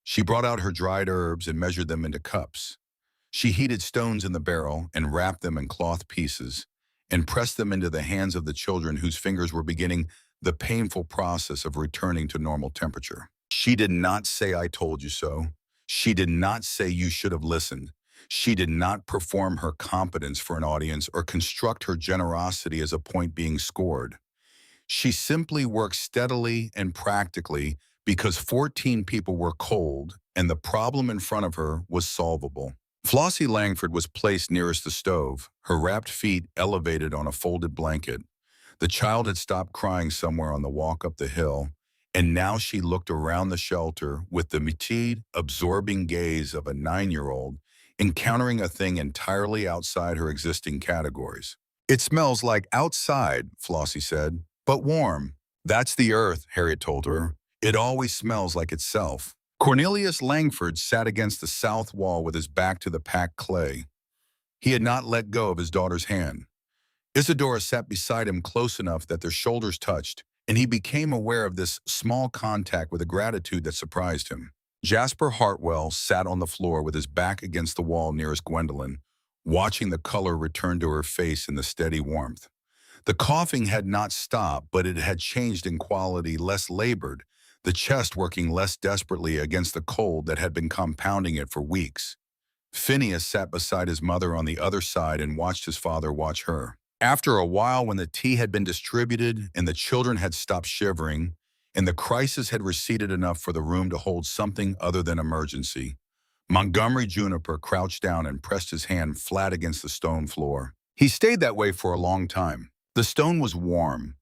She brought out her dried herbs and measured them into cups. She heated stones in the barrel and wrapped them in cloth pieces and pressed them into the hands of the children whose fingers were beginning the painful process of returning to normal temperature. She did not say, "I told you so." She did not say, "You should have listened." She did not perform her competence for an audience or construct her generosity as a point being scored. She simply worked steadily and practically because 14 people were cold and the problem in front of her was solvable. Flossie Langford was placed nearest the stove, her wrapped feet elevated on a folded blanket. The child had stopped crying somewhere on the walk up the hill, and now she looked around the shelter with the meted, absorbing gaze of a 9-year-old encountering a thing entirely outside her existing categories. "It smells like outside," Flossie said, "but warm." "That's the earth," Harriet told her. "It always smells like itself." Cornelius Langford sat against the south wall with his back to the packed clay. He had not let go of his daughter's hand. Isadora sat beside him close enough that their shoulders touched, and he became aware of this small contact with a gratitude that surprised him. Jasper Hartwell sat on the floor with his back against the wall nearest Gwendolyn, watching the color return to her face in the steady warmth. The coughing had not stopped, but it had changed in quality, less labored, the chest working less desperately against the cold that had been compounding it for weeks. Phineas sat beside his mother on the other side and watched his father watch her. After a while, when the tea had been distributed and the children had stopped shivering, and the crisis had receded enough for the room to hold something other than emergency, Montgomery Juniper crouched down and pressed his hand flat against the stone floor. He stayed that way for a long time. The stone was warm,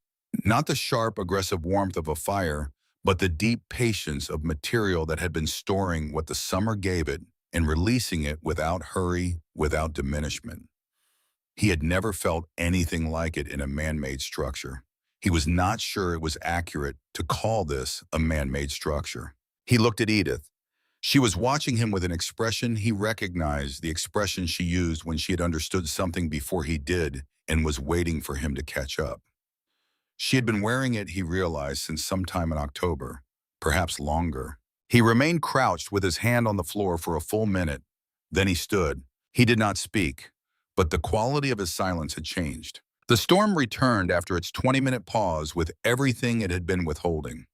not the sharp, aggressive warmth of a fire, but the deep patience of material that had been storing what the summer gave it and releasing it without hurry, without diminishment. He had never felt anything like it in a man-made structure. He was not sure it was accurate to call this a man-made structure. He looked at Edith. She was watching him with an expression he recognized, the expression she used when she had understood something before he did and was waiting for him to catch up. She had been wearing it, he realized, since sometime in October, perhaps longer. He remained crouched with his hand on the floor for a full minute. Then he stood. He did not speak, but the quality of his silence had changed. The storm returned after its 20-minute pause with everything it had been withholding.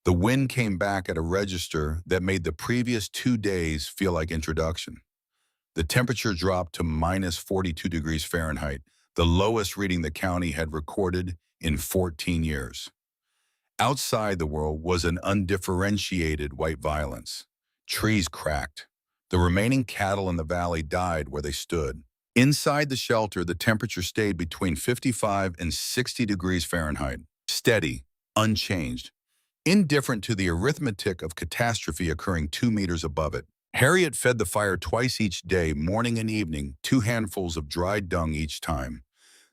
The wind came back at a register that made the previous 2 days feel like introduction. The temperature dropped to minus 42 degrees Fahrenheit, the lowest reading the county had recorded in 14 years. Outside the world was an undifferentiated white violence. Trees cracked. The remaining cattle in the valley died where they stood. Inside the shelter, the temperature stayed between 55 and 60 degrees Fahrenheit, steady, unchanged, indifferent to the arithmetic of catastrophe occurring 2 meters above it. Harriet fed the fire twice each day, morning and evening, 2 handfuls of dried dung each time.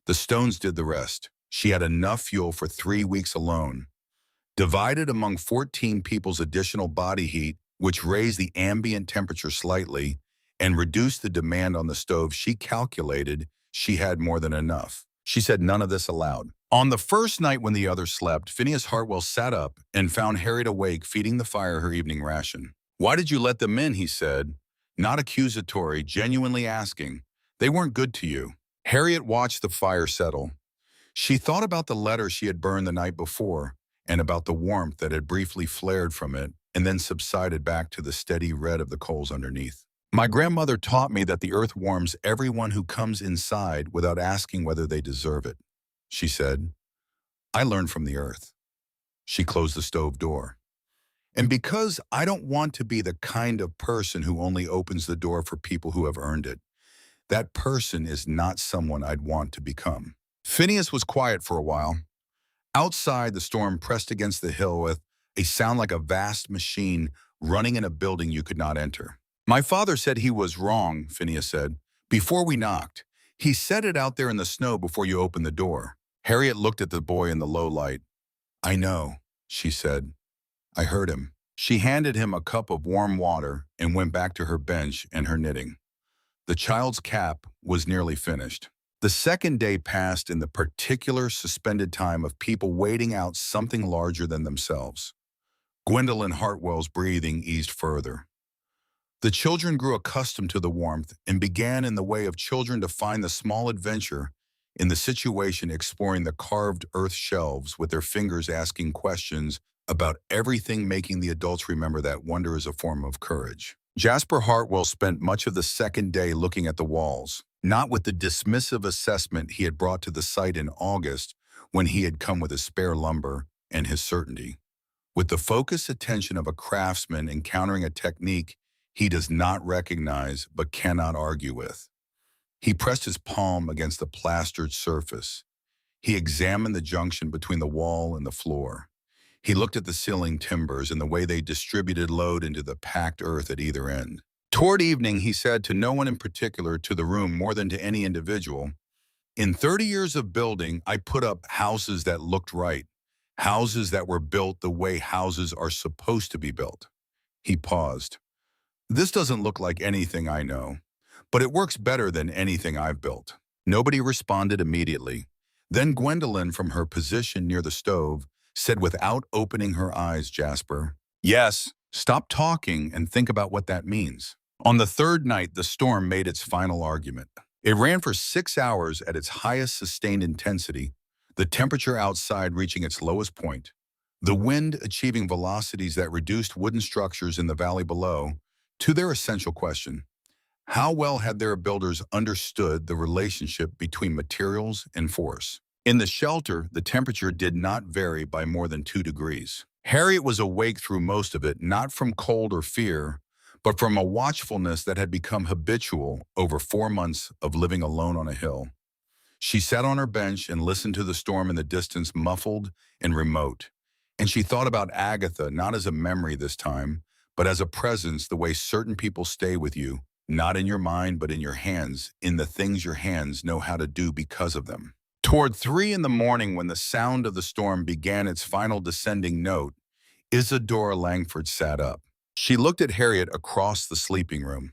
The stones did the rest. She had enough fuel for 3 weeks alone. Divided among 14 people's additional body heat, which raised the ambient temperature slightly and reduced the demand on the stove, she calculated she had more than enough. She said none of this aloud. On the first night when the others slept, Phineas Hartwell sat up and found Harriet awake, feeding the fire her evening ration. "Why did you let them in?" he said, not accusatory, genuinely asking. "They weren't good to you." Harriet watched the fire settle. She thought about the letter she had burned the night before and about the warmth that had briefly flared from it and then subsided back to the steady red of the coals underneath. "My grandmother taught me that the earth warms everyone who comes inside without asking whether they deserve it," she said. "I learned from the earth." She closed the stove door. "And because I don't want to be the kind of person who only opens the door for people who have earned it, that person is not someone I'd want to become." Phineas was quiet for a while. Outside, the storm pressed against the hill with a sound like a vast machine running in a building you could not enter. "My father said he was wrong," Phineas said, "before we knocked. He said it out there in the snow before you opened the door." Harriet looked at the boy in the low light. "I know," she said. "I heard him." She handed him a cup of warm water and went back to her bench and her knitting. The child's cap was nearly finished. The second day passed in the particular suspended time of people waiting out something larger than themselves. Gwendolyn Hartwell's breathing eased further. The children grew accustomed to the warmth and began, in the way of children, to find the small adventure in the situation, exploring the carved earth shelves with their fingers, asking questions about everything, making the adults remember that wonder is a form of courage. Jasper Hartwell spent much of the second day looking at the walls, not with the dismissive assessment he had brought to the site in August when he had come with his spare lumber and his certainty. With the focused attention of a craftsman encountering a technique he does not recognize but cannot argue with. He pressed his palm against the plastered surface. He examined the junction between the wall and the floor. He looked at the ceiling timbers and the way they distributed load into the packed earth at either end. Toward evening, he said to no one in particular to the room more than to any individual, "In 30 years of building, I put up houses that looked right, houses that were built the way houses are supposed to be built." He paused. "This doesn't look like anything I know, but it works better than anything I've built." Nobody responded immediately. Then Gwendolyn, from her position near the stove, said without opening her eyes, "Jasper, yes, stop talking and think about what that means." On the third night, the storm made its final argument. It ran for 6 hours at its highest sustained intensity, the temperature outside reaching its lowest point, the wind achieving velocities that reduced wooden structures in the valley below to their essential question: how well had their builders understood the relationship between materials and force? In the shelter, the temperature did not vary by more than 2 degrees. Harriet was awake through most of it, not from cold or fear, but from a watchfulness that had become habitual over 4 months of living alone on a hill. She sat on her bench and listened to the storm in the distance, muffled and remote. And she thought about Agatha not as a memory this time, but as a presence, the way certain people stay with you, not in your mind, but in your hands, in the things your hands know how to do because of them. Toward 3 in the morning, when the sound of the storm began its final descending note, Isadora Langford sat up. She looked at Harriet across the sleeping room.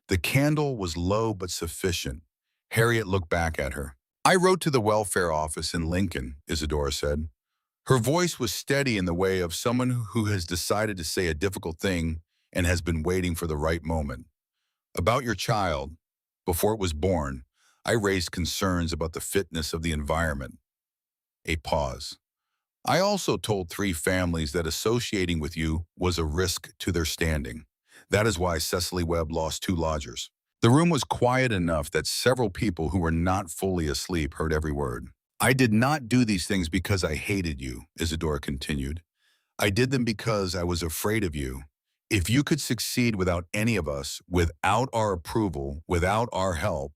The candle was low but sufficient. Harriet looked back at her. "I wrote to the welfare office in Lincoln," Isadora said. Her voice was steady in the way of someone who has decided to say a difficult thing and has been waiting for the right moment. "About your child. Before it was born, I raised concerns about the fitness of the environment." A pause. "I also told 3 families that associating with you was a risk to their standing. That is why Cecily Webb lost 2 lodgers." The room was quiet enough that several people who were not fully asleep heard every word. "I did not do these things because I hated you," Isadora continued. "I did them because I was afraid of you. If you could succeed without any of us, without our approval, without our help,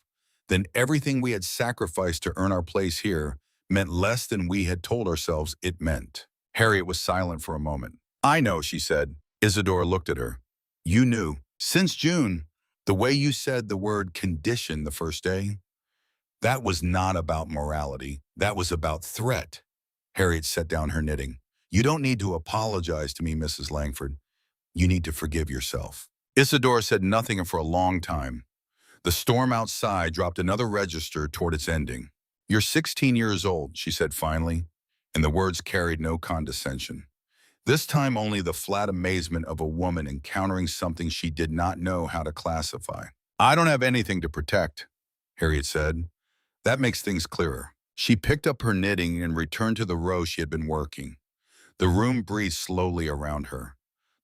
then everything we had sacrificed to earn our place here meant less than we had told ourselves it meant." Harriet was silent for a moment. "I know," she said. Isadora looked at her. "You knew. Since June. The way you said the word condition the first day. That was not about morality. That was about threat." Harriet set down her knitting. "You don't need to apologize to me, Mrs. Langford. You need to forgive yourself." Isadora said nothing for a long time. The storm outside dropped another register toward its ending. "You're 16 years old," she said finally, and the words carried no condescension. This time only the flat amazement of a woman encountering something she did not know how to classify. "I don't have anything to protect," Harriet said. "That makes things clearer." She picked up her knitting and returned to the row she had been working. The room breathed slowly around her.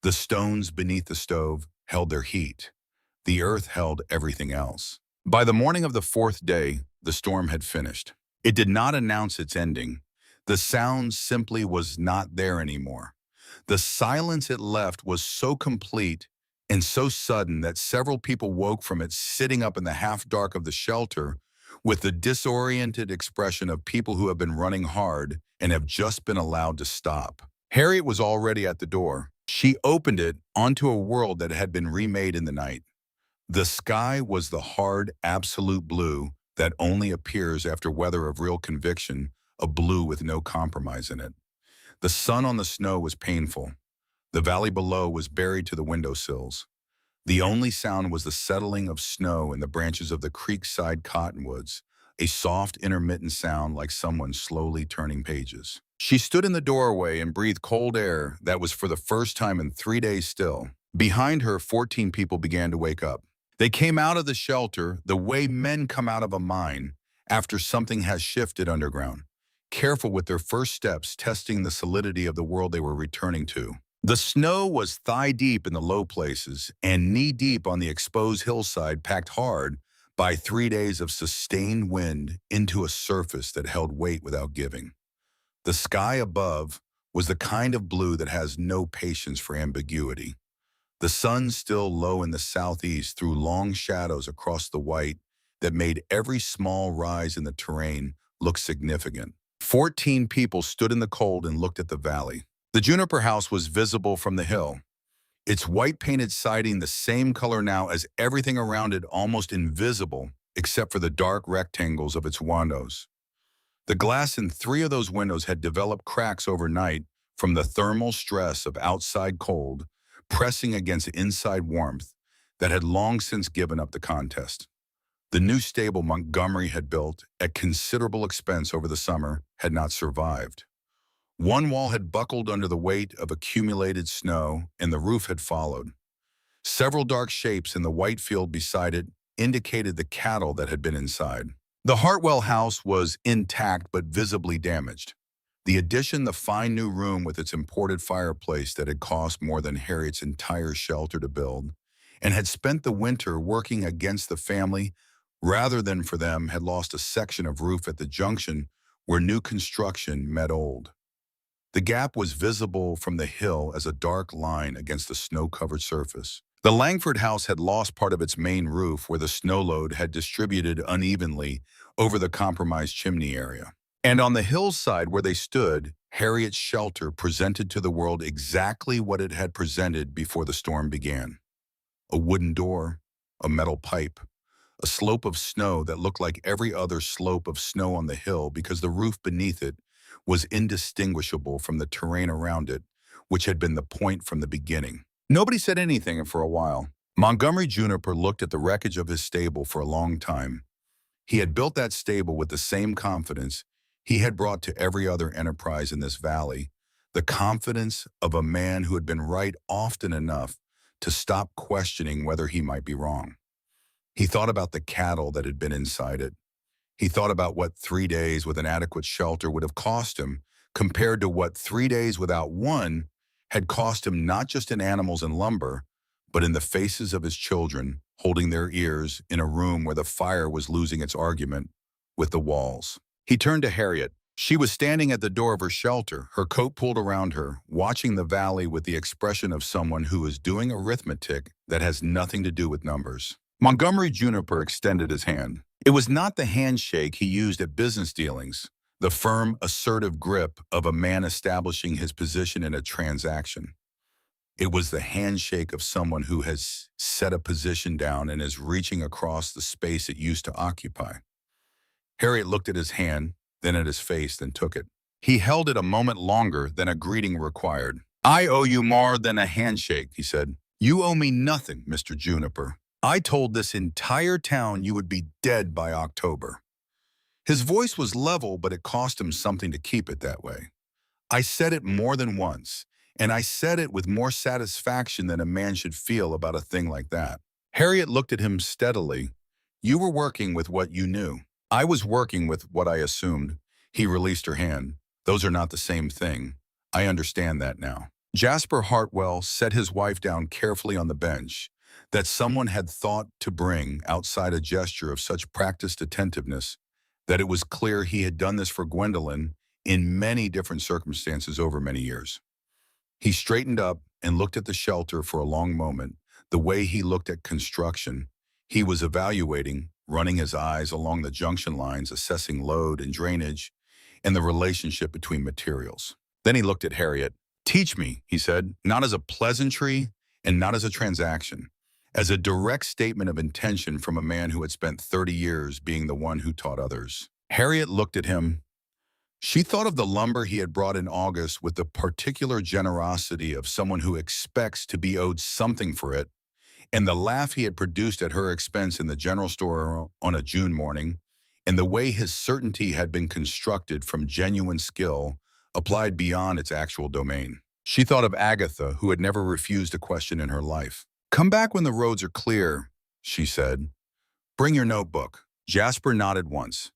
The stones beneath the stove held their heat. The earth held everything else. By the morning of the 4th day, the storm had finished. It did not announce its ending. The sound simply was not there anymore. The silence it left was so complete and so sudden that several people woke from it sitting up in the half-dark of the shelter with the disoriented expression of people who have been running hard and have just been allowed to stop. Harriet was already at the door. She opened it onto a world that had been remade in the night. The sky was the hard, absolute blue that only appears after weather of real conviction, a blue with no compromise in it. The sun on the snow was painful. The valley below was buried to the windowsills. The only sound was the settling of snow in the branches of the creekside cottonwoods, a soft, intermittent sound like someone slowly turning pages. She stood in the doorway and breathed cold air that was for the first time in 3 days still. Behind her, 14 people began to wake up. They came out of the shelter the way men come out of a mine after something has shifted underground, careful with their first steps, testing the solidity of the world they were returning to. The snow was thigh-deep in the low places and knee-deep on the exposed hillside, packed hard by 3 days of sustained wind into a surface that held weight without giving. The sky above was the kind of blue that has no patience for ambiguity. The sun, still low in the southeast, threw long shadows across the white that made every small rise in the terrain look significant. 14 people stood in the cold and looked at the valley. The juniper house was visible from the hill, its white-painted siding the same color now as everything around it, almost invisible except for the dark rectangles of its windows. The glass in 3 of those windows had developed cracks overnight from the thermal stress of outside cold pressing against inside warmth that had long since given up the contest. The new stable Montgomery had built at considerable expense over the summer had not survived. One wall had buckled under the weight of accumulated snow, and the roof had followed. Several dark shapes in the white field beside it indicated the cattle that had been inside. The Hartwell house was intact but visibly damaged. The addition, the fine new room with its imported fireplace that had cost more than Harriet's entire shelter to build, and had spent the winter working against the family rather than for them, had lost a section of roof at the junction where new construction met old. The gap was visible from the hill as a dark line against the snow-covered surface. The Langford house had lost part of its main roof where the snow load had distributed unevenly over the compromised chimney area. And on the hillside where they stood, Harriet's shelter presented to the world exactly what it had presented before the storm began. A wooden door, a metal pipe, a slope of snow that looked like every other slope of snow on the hill because the roof beneath it was indistinguishable from the terrain around it, which had been the point from the beginning. Nobody said anything for a while. Montgomery Juniper looked at the wreckage of his stable for a long time. He had built that stable with the same confidence he had brought to every other enterprise in this valley, the confidence of a man who had been right often enough to stop questioning whether he might be wrong. He thought about the cattle that had been inside it. He thought about what 3 days with an adequate shelter would have cost him compared to what 3 days without one had cost him, not just in animals and lumber, but in the faces of his children holding their ears in a room where the fire was losing its argument with the walls. He turned to Harriet. She was standing at the door of her shelter, her coat pulled around her, watching the valley with the expression of someone who is doing arithmetic that has nothing to do with numbers. Montgomery Juniper extended his hand. It was not the handshake he used at business dealings, the firm, assertive grip of a man establishing his position in a transaction. It was the handshake of someone who has set a position down and is reaching across the space it used to occupy. Harriet looked at his hand, then at his face, then took it. He held it a moment longer than a greeting required. "I owe you more than a handshake," he said. "You owe me nothing, Mr. Juniper. I told this entire town you would be dead by October." His voice was level, but it cost him something to keep it that way. "I said it more than once, and I said it with more satisfaction than a man should feel about a thing like that." Harriet looked at him steadily. "You were working with what you knew. I was working with what I assumed." He released her hand. "Those are not the same thing. I understand that now." Jasper Hartwell set his wife down carefully on the bench that someone had thought to bring outside a gesture of such practiced attentiveness that it was clear he had done this for Gwendolyn in many different circumstances over many years. He straightened up and looked at the shelter for a long moment, the way he looked at construction. He was evaluating, running his eyes along the junction lines, assessing load and drainage, and the relationship between materials. Then he looked at Harriet. "Teach me," he said, not as a pleasantry and not as a transaction, as a direct statement of intention from a man who had spent 30 years being the one who taught others. Harriet looked at him. She thought of the lumber he had brought in August with the particular generosity of someone who expects to be owed something for it, and the laugh he had produced at her expense in the general store on a June morning, and the way his certainty had been constructed from genuine skill applied beyond its actual domain. She thought of Agatha, who had never refused a question in her life. "Come back when the roads are clear," she said. "Bring your notebook." Jasper nodded once.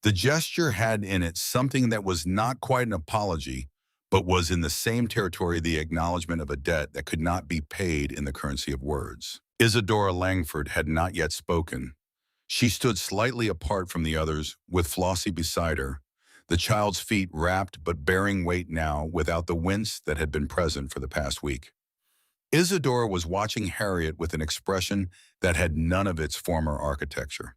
The gesture had in it something that was not quite an apology, but was in the same territory the acknowledgement of a debt that could not be paid in the currency of words. Isadora Langford had not yet spoken. She stood slightly apart from the others, with Flossie beside her, the child's feet wrapped but bearing weight now without the wince that had been present for the past week. Isadora was watching Harriet with an expression that had none of its former architecture.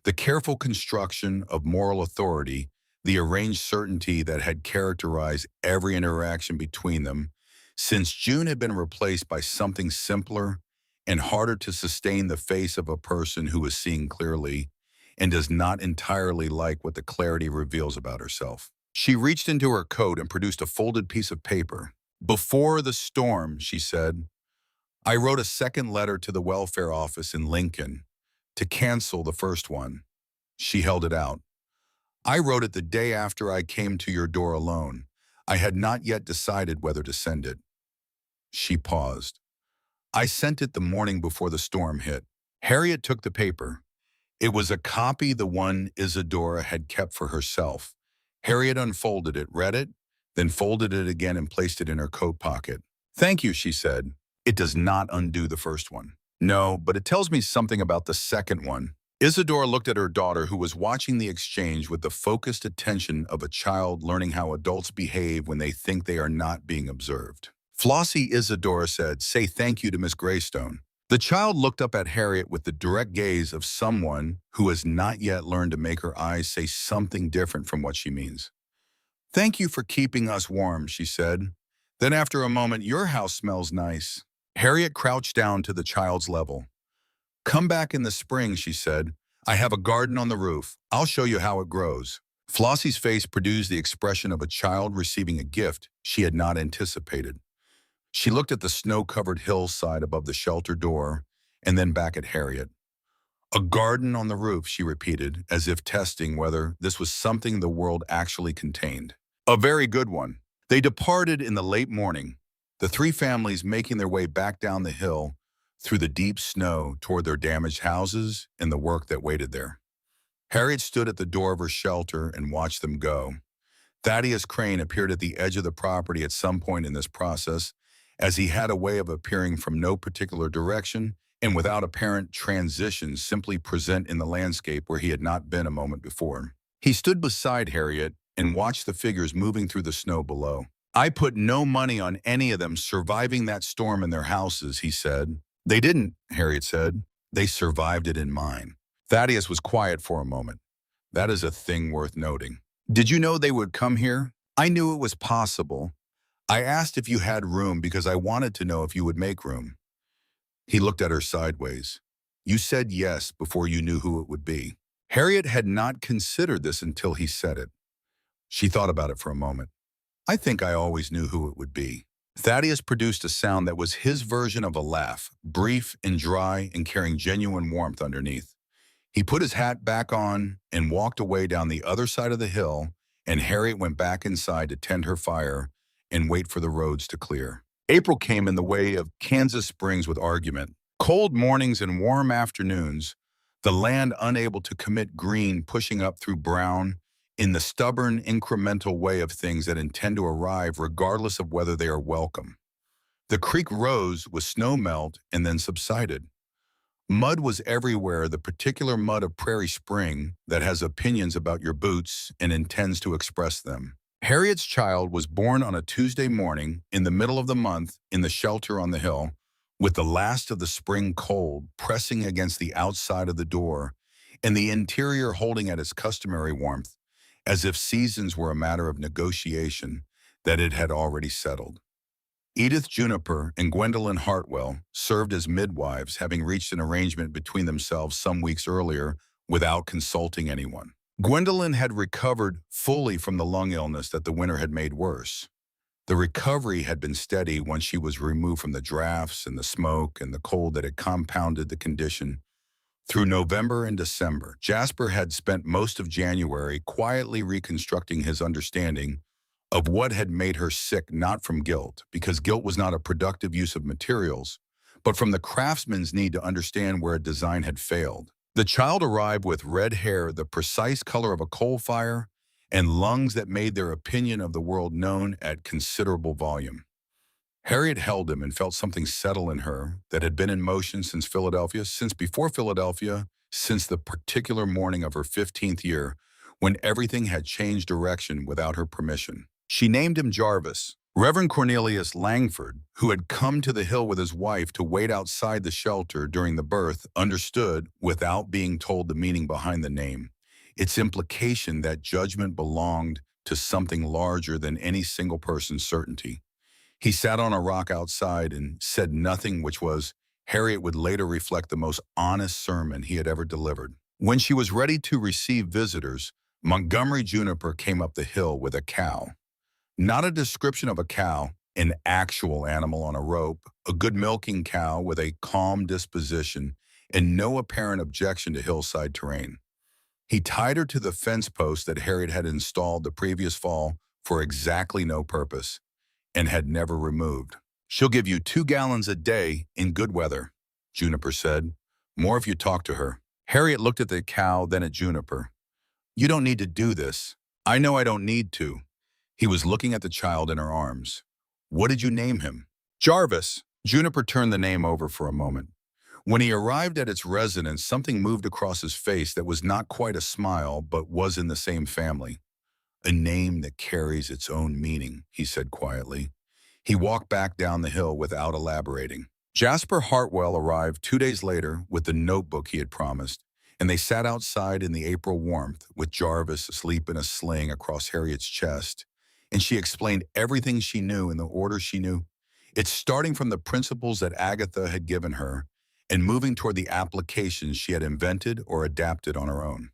The careful construction of moral authority the arranged certainty that had characterized every interaction between them, since June had been replaced by something simpler and harder to sustain the face of a person who is seeing clearly and does not entirely like what the clarity reveals about herself. She reached into her coat and produced a folded piece of paper. "Before the storm," she said, "I wrote a second letter to the welfare office in Lincoln to cancel the first one." She held it out. "I wrote it the day after I came to your door alone. I had not yet decided whether to send it." She paused. "I sent it the morning before the storm hit." Harriet took the paper. It was a copy, the one Isadora had kept for herself. Harriet unfolded it, read it, then folded it again and placed it in her coat pocket. "Thank you," she said. "It does not undo the first one." "No, but it tells me something about the second one." Isadora looked at her daughter, who was watching the exchange with the focused attention of a child learning how adults behave when they think they are not being observed. "Flossie," Isadora said, "say thank you to Miss Greystone." The child looked up at Harriet with the direct gaze of someone who has not yet learned to make her eyes say something different from what she means. "Thank you for keeping us warm," she said. Then after a moment, "Your house smells nice." Harriet crouched down to the child's level. "Come back in the spring," she said. "I have a garden on the roof. I'll show you how it grows." Flossie's face produced the expression of a child receiving a gift she had not anticipated. She looked at the snow-covered hillside above the shelter door and then back at Harriet. "A garden on the roof," she repeated, as if testing whether this was something the world actually contained. "A very good one." They departed in the late morning, the three families making their way back down the hill through the deep snow toward their damaged houses and the work that waited there. Harriet stood at the door of her shelter and watched them go. Thaddeus Crane appeared at the edge of the property at some point in this process, as he had a way of appearing from no particular direction and without apparent transition, simply present in the landscape where he had not been a moment before. He stood beside Harriet and watched the figures moving through the snow below. "I put no money on any of them surviving that storm in their houses," he said. "They didn't," Harriet said. "They survived it in mine." Thaddeus was quiet for a moment. "That is a thing worth noting." "Did you know they would come here?" "I knew it was possible. I asked if you had room because I wanted to know if you would make room." He looked at her sideways. "You said yes before you knew who it would be." Harriet had not considered this until he said it. She thought about it for a moment. "I think I always knew who it would be." Thaddeus produced a sound that was his version of a laugh, brief and dry and carrying genuine warmth underneath. He put his hat back on and walked away down the other side of the hill, and Harriet went back inside to tend her fire and wait for the roads to clear. April came in the way of Kansas Springs with argument. Cold mornings and warm afternoons, the land unable to commit green pushing up through brown in the stubborn, incremental way of things that intend to arrive regardless of whether they are welcome. The creek rose with snow melt and then subsided. Mud was everywhere, the particular mud of Prairie Spring that has opinions about your boots and intends to express them. Harriet's child was born on a Tuesday morning in the middle of the month in the shelter on the hill, with the last of the spring cold pressing against the outside of the door and the interior holding at its customary warmth, as if seasons were a matter of negotiation that it had already settled. Edith Juniper and Gwendolyn Hartwell served as midwives, having reached an arrangement between themselves some weeks earlier without consulting anyone. Gwendolyn had recovered fully from the lung illness that the winter had made worse. The recovery had been steady once she was removed from the drafts and the smoke and the cold that had compounded the condition. Through November and December, Jasper had spent most of January quietly reconstructing his understanding of what had made her sick, not from guilt, because guilt was not a productive use of materials, but from the craftsman's need to understand where a design had failed. The child arrived with red hair, the precise color of a coal fire, and lungs that made their opinion of the world known at considerable volume. Harriet held him and felt something settle in her that had been in motion since Philadelphia, since before Philadelphia, since the particular morning of her 15th year, when everything had changed direction without her permission. She named him Jarvis. Reverend Cornelius Langford, who had come to the hill with his wife to wait outside the shelter during the birth, understood, without being told the meaning behind the name. its implication that judgment belonged to something larger than any single person's certainty. He sat on a rock outside and said nothing, which was, Harriet would later reflect, the most honest sermon he had ever delivered. When she was ready to receive visitors, Montgomery Juniper came up the hill with a cow. Not a description of a cow, an actual animal on a rope, a good milking cow with a calm disposition and no apparent objection to hillside terrain. He tied her to the fence post that Harriet had installed the previous fall for exactly no purpose and had never removed. She'll give you 2 gallons a day in good weather, Juniper said. More if you talk to her. Harriet looked at the cow, then at Juniper. You don't need to do this. I know I don't need to. He was looking at the child in her arms. What did you name him? Jarvis. Juniper turned the name over for a moment. When he arrived at its residence, something moved across his face that was not quite a smile, but was in the same family. A name that carries its own meaning, he said quietly. He walked back down the hill without elaborating. Jasper Hartwell arrived 2 days later with the notebook he had promised, and they sat outside in the April warmth with Jarvis asleep in a sling across Harriet's chest, and she explained everything she knew in the order she knew. It's starting from the principles that Agatha had given her and moving toward the applications she had invented or adapted on her own.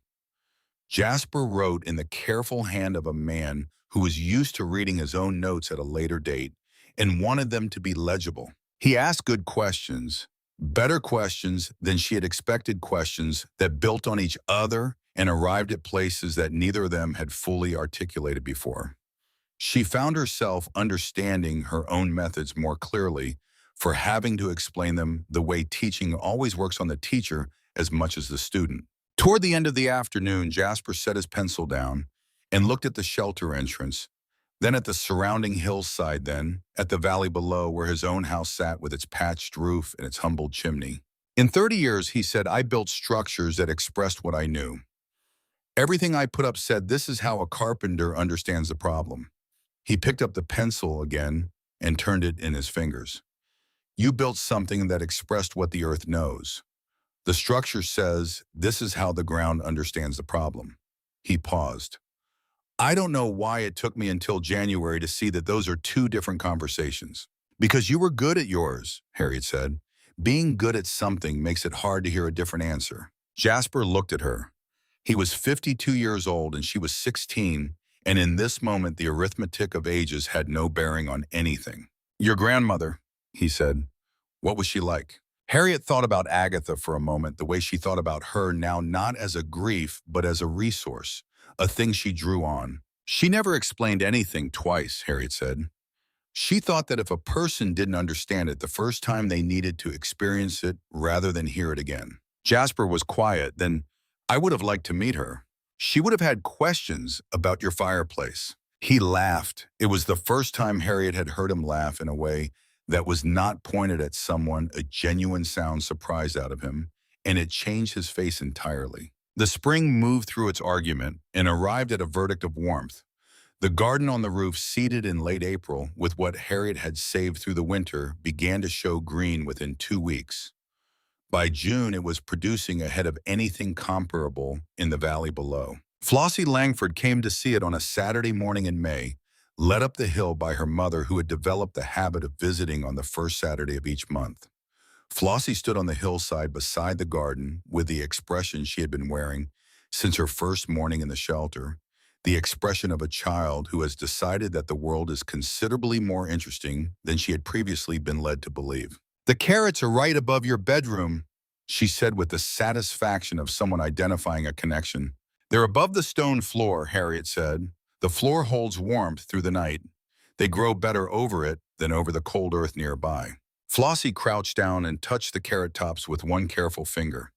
Jasper wrote in the careful hand of a man who was used to reading his own notes at a later date and wanted them to be legible. He asked good questions, better questions than she had expected, questions that built on each other and arrived at places that neither of them had fully articulated before. She found herself understanding her own methods more clearly for having to explain them the way teaching always works on the teacher as much as the student. Toward the end of the afternoon, Jasper set his pencil down and looked at the shelter entrance, then at the surrounding hillside, then at the valley below where his own house sat with its patched roof and its humbled chimney. In 30 years, he said, I built structures that expressed what I knew. Everything I put up said, this is how a carpenter understands the problem. He picked up the pencil again and turned it in his fingers. You built something that expressed what the earth knows. The structure says, this is how the ground understands the problem. He paused. I don't know why it took me until January to see that those are 2 different conversations. Because you were good at yours, Harriet said. Being good at something makes it hard to hear a different answer. Jasper looked at her. He was 52 years old and she was 16, and in this moment the arithmetic of ages had no bearing on anything. Your grandmother, he said. What was she like? Harriet thought about Agatha for a moment, the way she thought about her now, not as a grief, but as a resource, a thing she drew on. She never explained anything twice, Harriet said. She thought that if a person didn't understand it the first time, they needed to experience it rather than hear it again. Jasper was quiet. Then, I would have liked to meet her. She would have had questions about your fireplace. He laughed. It was the first time Harriet had heard him laugh in a way that was not pointed at someone, a genuine sound surprised out of him, and it changed his face entirely. The spring moved through its argument and arrived at a verdict of warmth. The garden on the roof, seeded in late April with what Harriet had saved through the winter, began to show green within 2 weeks. By June, it was producing ahead of anything comparable in the valley below. Flossie Langford came to see it on a Saturday morning in May, led up the hill by her mother, who had developed the habit of visiting on the first Saturday of each month. Flossie stood on the hillside beside the garden with the expression she had been wearing since her first morning in the shelter, the expression of a child who has decided that the world is considerably more interesting than she had previously been led to believe. The carrots are right above your bedroom, she said with the satisfaction of someone identifying a connection. They're above the stone floor, Harriet said. The floor holds warmth through the night. They grow better over it than over the cold earth nearby. Flossie crouched down and touched the carrot tops with one careful finger.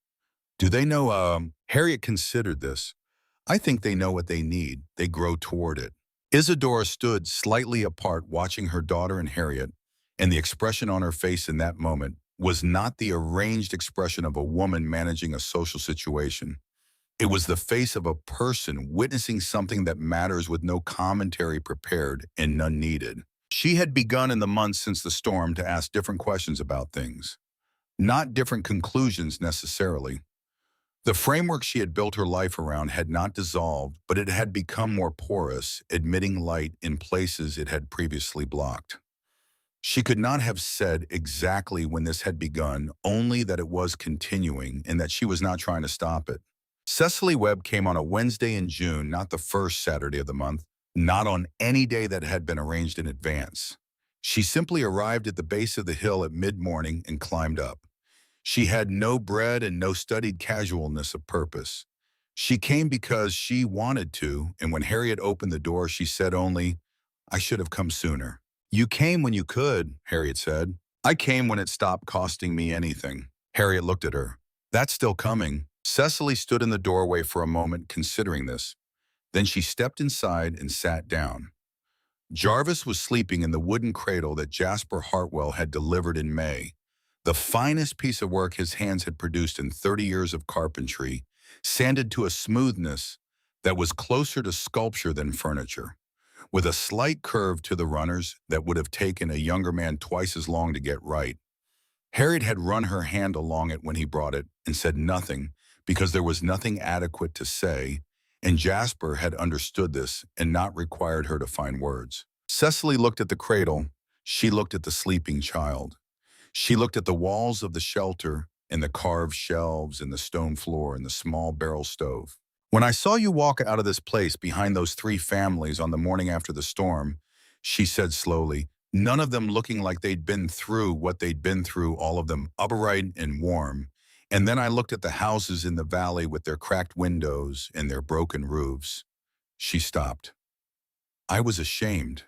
Do they know, Harriet considered this. I think they know what they need. They grow toward it. Isadora stood slightly apart watching her daughter and Harriet, and the expression on her face in that moment was not the arranged expression of a woman managing a social situation. It was the face of a person witnessing something that matters with no commentary prepared and none needed. She had begun in the months since the storm to ask different questions about things, not different conclusions necessarily. The framework she had built her life around had not dissolved, but it had become more porous, admitting light in places it had previously blocked. She could not have said exactly when this had begun, only that it was continuing and that she was not trying to stop it. Cecily Webb came on a Wednesday in June, not the first Saturday of the month, not on any day that had been arranged in advance. She simply arrived at the base of the hill at mid-morning and climbed up. She had no bread and no studied casualness of purpose. She came because she wanted to, and when Harriet opened the door, she said only, "I should have come sooner." "You came when you could," Harriet said. "I came when it stopped costing me anything." Harriet looked at her. "That's still coming." Cecily stood in the doorway for a moment, considering this. Then she stepped inside and sat down. Jarvis was sleeping in the wooden cradle that Jasper Hartwell had delivered in May. The finest piece of work his hands had produced in 30 years of carpentry, sanded to a smoothness that was closer to sculpture than furniture, with a slight curve to the runners that would have taken a younger man twice as long to get right. Harriet had run her hand along it when he brought it and said nothing because there was nothing adequate to say, and Jasper had understood this and not required her to find words. Cecily looked at the cradle. She looked at the sleeping child. She looked at the walls of the shelter and the carved shelves and the stone floor and the small barrel stove. "When I saw you walk out of this place behind those three families on the morning after the storm," she said slowly, "none of them looking like they'd been through what they'd been through, all of them upright and warm. And then I looked at the houses in the valley with their cracked windows and their broken roofs." She stopped. "I was ashamed."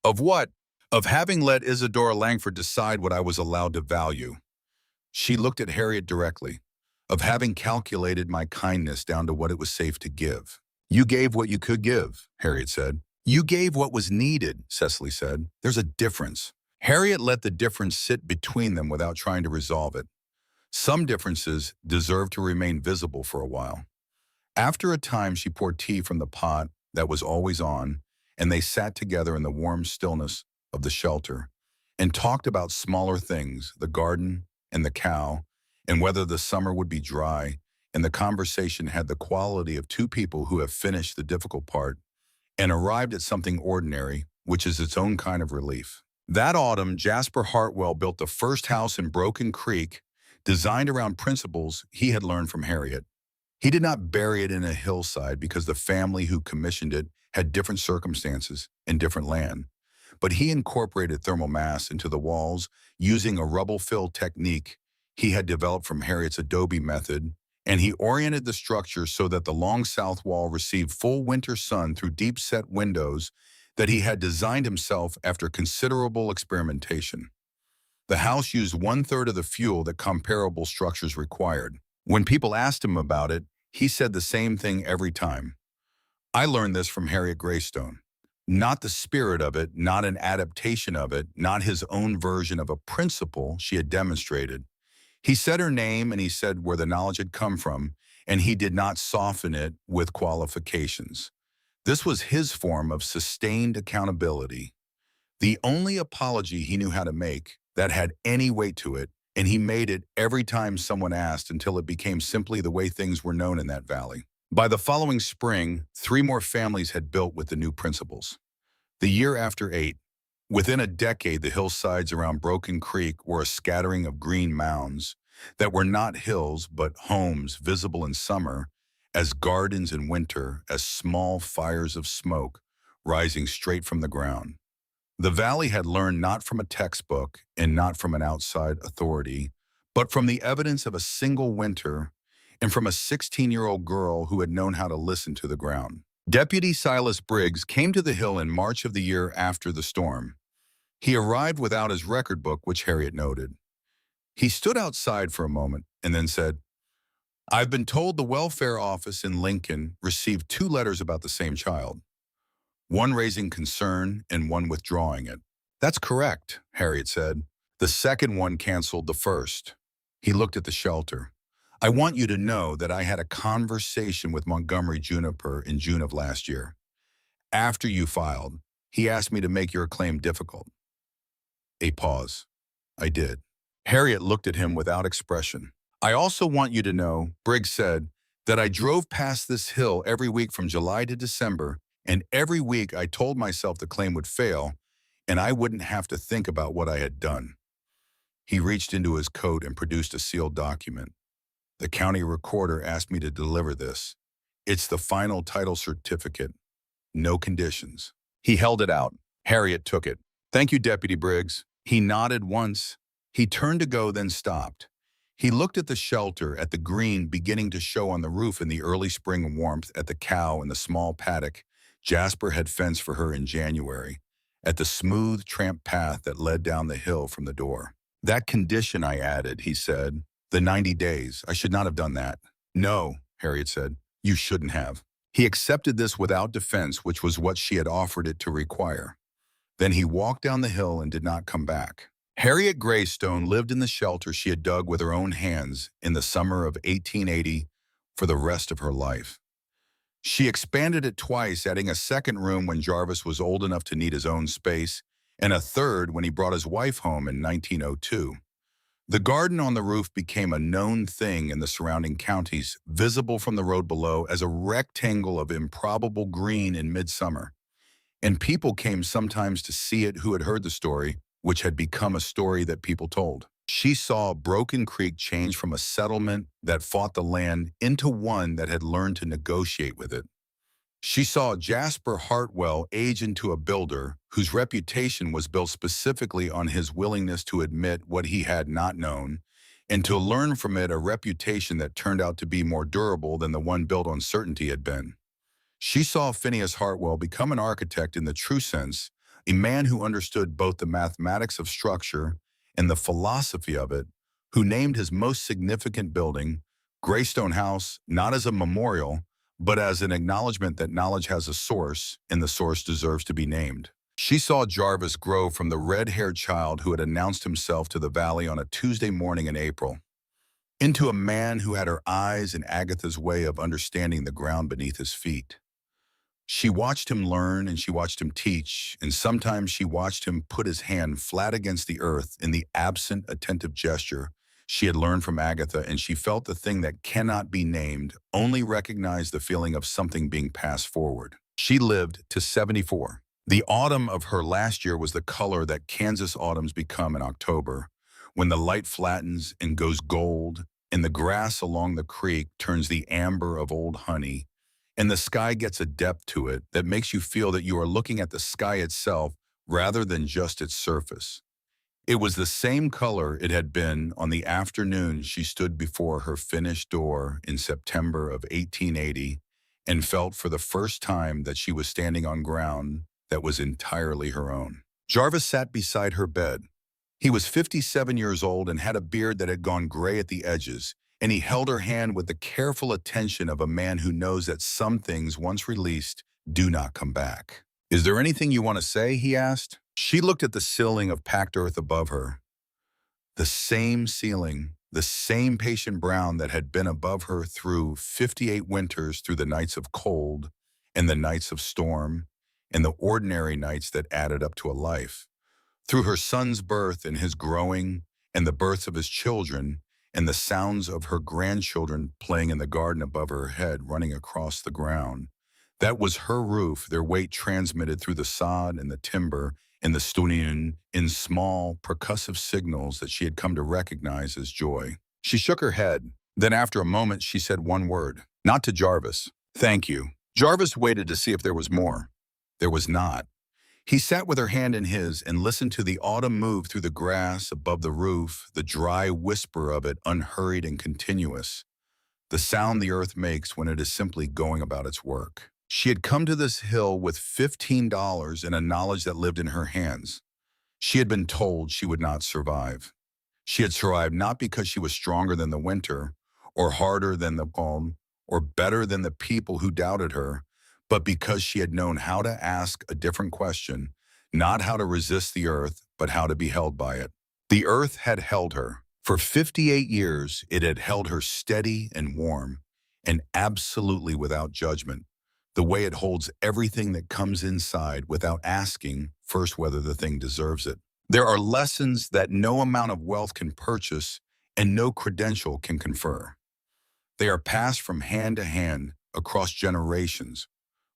"Of what?" "Of having let Isadora Langford decide what I was allowed to value." She looked at Harriet directly. "Of having calculated my kindness down to what it was safe to give." "You gave what you could give," Harriet said. "You gave what was needed," Cecily said. "There's a difference." Harriet let the difference sit between them without trying to resolve it. Some differences deserve to remain visible for a while. After a time, she poured tea from the pot that was always on, and they sat together in the warm stillness of the shelter and talked about smaller things, the garden and the cow, and whether the summer would be dry, and the conversation had the quality of two people who have finished the difficult part and arrived at something ordinary, which is its own kind of relief. That autumn, Jasper Hartwell built the first house in Broken Creek, designed around principles he had learned from Harriet. He did not bury it in a hillside because the family who commissioned it had different circumstances and different land. But he incorporated thermal mass into the walls using a rubble-fill technique he had developed from Harriet's adobe method, and he oriented the structure so that the long south wall received full winter sun through deep-set windows that he had designed himself after considerable experimentation. The house used one-third of the fuel that comparable structures required. When people asked him about it, he said the same thing every time. "I learned this from Harriet Greystone." Not the spirit of it, not an adaptation of it, not his own version of a principle she had demonstrated. He said her name and he said where the knowledge had come from, and he did not soften it with qualifications. This was his form of sustained accountability. The only apology he knew how to make that had any weight to it, and he made it every time someone asked until it became simply the way things were known in that valley. By the following spring, 3 more families had built with the new principles. The year after 8. Within a decade, the hillsides around Broken Creek were a scattering of green mounds that were not hills but homes visible in summer, as gardens in winter, as small fires of smoke rising straight from the ground. The valley had learned not from a textbook and not from an outside authority, but from the evidence of a single winter and from a 16-year-old girl who had known how to listen to the ground. Deputy Silas Briggs came to the hill in March of the year after the storm. He arrived without his record book, which Harriet noted. He stood outside for a moment and then said, "I've been told the welfare office in Lincoln received 2 letters about the same child, one raising concern and one withdrawing it." "That's correct," Harriet said. "The second one canceled the first." He looked at the shelter. "I want you to know that I had a conversation with Montgomery Juniper in June of last year. After you filed, he asked me to make your claim difficult." A pause. "I did." Harriet looked at him without expression. "I also want you to know," Briggs said, that I drove past this hill every week from July to December, and every week I told myself the claim would fail, and I wouldn't have to think about what I had done. He reached into his coat and produced a sealed document. The county recorder asked me to deliver this. It's the final title certificate. No conditions. He held it out. Harriet took it. Thank you, Deputy Briggs. He nodded once. He turned to go, then stopped. He looked at the shelter, at the green beginning to show on the roof in the early spring warmth, at the cow in the small paddock Jasper had fenced for her in January, at the smooth tramp path that led down the hill from the door. That condition I added, he said. The 90 days. I should not have done that. No, Harriet said. You shouldn't have. He accepted this without defense, which was what she had offered it to require. Then he walked down the hill and did not come back. Harriet Greystone lived in the shelter she had dug with her own hands in the summer of 1880 for the rest of her life. She expanded it twice, adding a second room when Jarvis was old enough to need his own space, and a third when he brought his wife home in 1902. The garden on the roof became a known thing in the surrounding counties, visible from the road below as a rectangle of improbable green in midsummer. And people came sometimes to see it who had heard the story, which had become a story that people told. She saw Broken Creek change from a settlement that fought the land into one that had learned to negotiate with it. She saw Jasper Hartwell age into a builder whose reputation was built specifically on his willingness to admit what he had not known and to learn from it, a reputation that turned out to be more durable than the one built on certainty had been. She saw Phineas Hartwell become an architect in the true sense, a man who understood both the mathematics of structure and the philosophy of it, who named his most significant building, Greystone House, not as a memorial, but as an acknowledgement that knowledge has a source, and the source deserves to be named. She saw Jarvis grow from the red-haired child who had announced himself to the valley on a Tuesday morning in April, into a man who had her eyes and Agatha's way of understanding the ground beneath his feet. She watched him learn and she watched him teach, and sometimes she watched him put his hand flat against the earth in the absent, attentive gesture she had learned from Agatha, and she felt the thing that cannot be named, only recognized the feeling of something being passed forward. She lived to 74. The autumn of her last year was the color that Kansas autumns become in October, when the light flattens and goes gold, and the grass along the creek turns the amber of old honey, and the sky gets a depth to it that makes you feel that you are looking at the sky itself rather than just its surface. It was the same color it had been on the afternoon she stood before her finished door in September of 1880 and felt for the first time that she was standing on ground that was entirely her own. Jarvis sat beside her bed. He was 57 years old and had a beard that had gone gray at the edges, and he held her hand with the careful attention of a man who knows that some things, once released, do not come back. "Is there anything you want to say?" he asked. She looked at the ceiling of packed earth above her. The same ceiling, the same patient brown that had been above her through 58 winters, through the nights of cold and the nights of storm and the ordinary nights that added up to a life. Through her son's birth and his growing and the births of his children and the sounds of her grandchildren playing in the garden above her head, running across the ground. That was her roof, their weight transmitted through the sod and the timber and the stunion in small, percussive signals that she had come to recognize as joy. She shook her head. Then after a moment, she said one word, not to Jarvis. "Thank you." Jarvis waited to see if there was more. There was not. He sat with her hand in his and listened to the autumn move through the grass above the roof, the dry whisper of it, unhurried and continuous, the sound the earth makes when it is simply going about its work. She had come to this hill with $15 and a knowledge that lived in her hands. She had been told she would not survive. She had survived not because she was stronger than the winter, or harder than the calm, or better than the people who doubted her, but because she had known how to ask a different question, not how to resist the earth, but how to be held by it. The earth had held her. For 58 years, it had held her steady and warm, and absolutely without judgment, the way it holds everything that comes inside without asking first whether the thing deserves it. There are lessons that no amount of wealth can purchase and no credential can confer. They are passed from hand to hand across generations,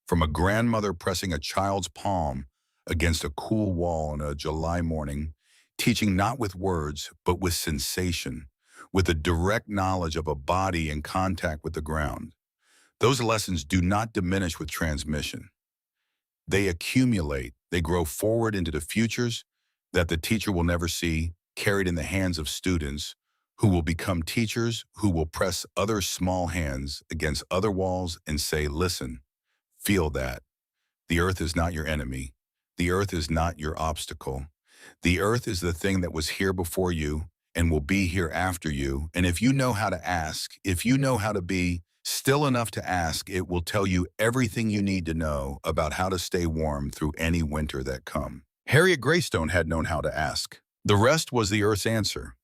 from a grandmother pressing a child's palm against a cool wall on a July morning, teaching not with words, but with sensation, with a direct knowledge of a body in contact with the ground. Those lessons do not diminish with transmission. They accumulate, they grow forward into the futures that the teacher will never see, carried in the hands of students who will become teachers, who will press other small hands against other walls and say, listen, feel that. The earth is not your enemy. The earth is not your obstacle. The earth is the thing that was here before you and will be here after you. And if you know how to ask, if you know how to be still enough to ask, it will tell you everything you need to know about how to stay warm through any winter that come. Harriet Greystone had known how to ask. The rest was the earth's answer.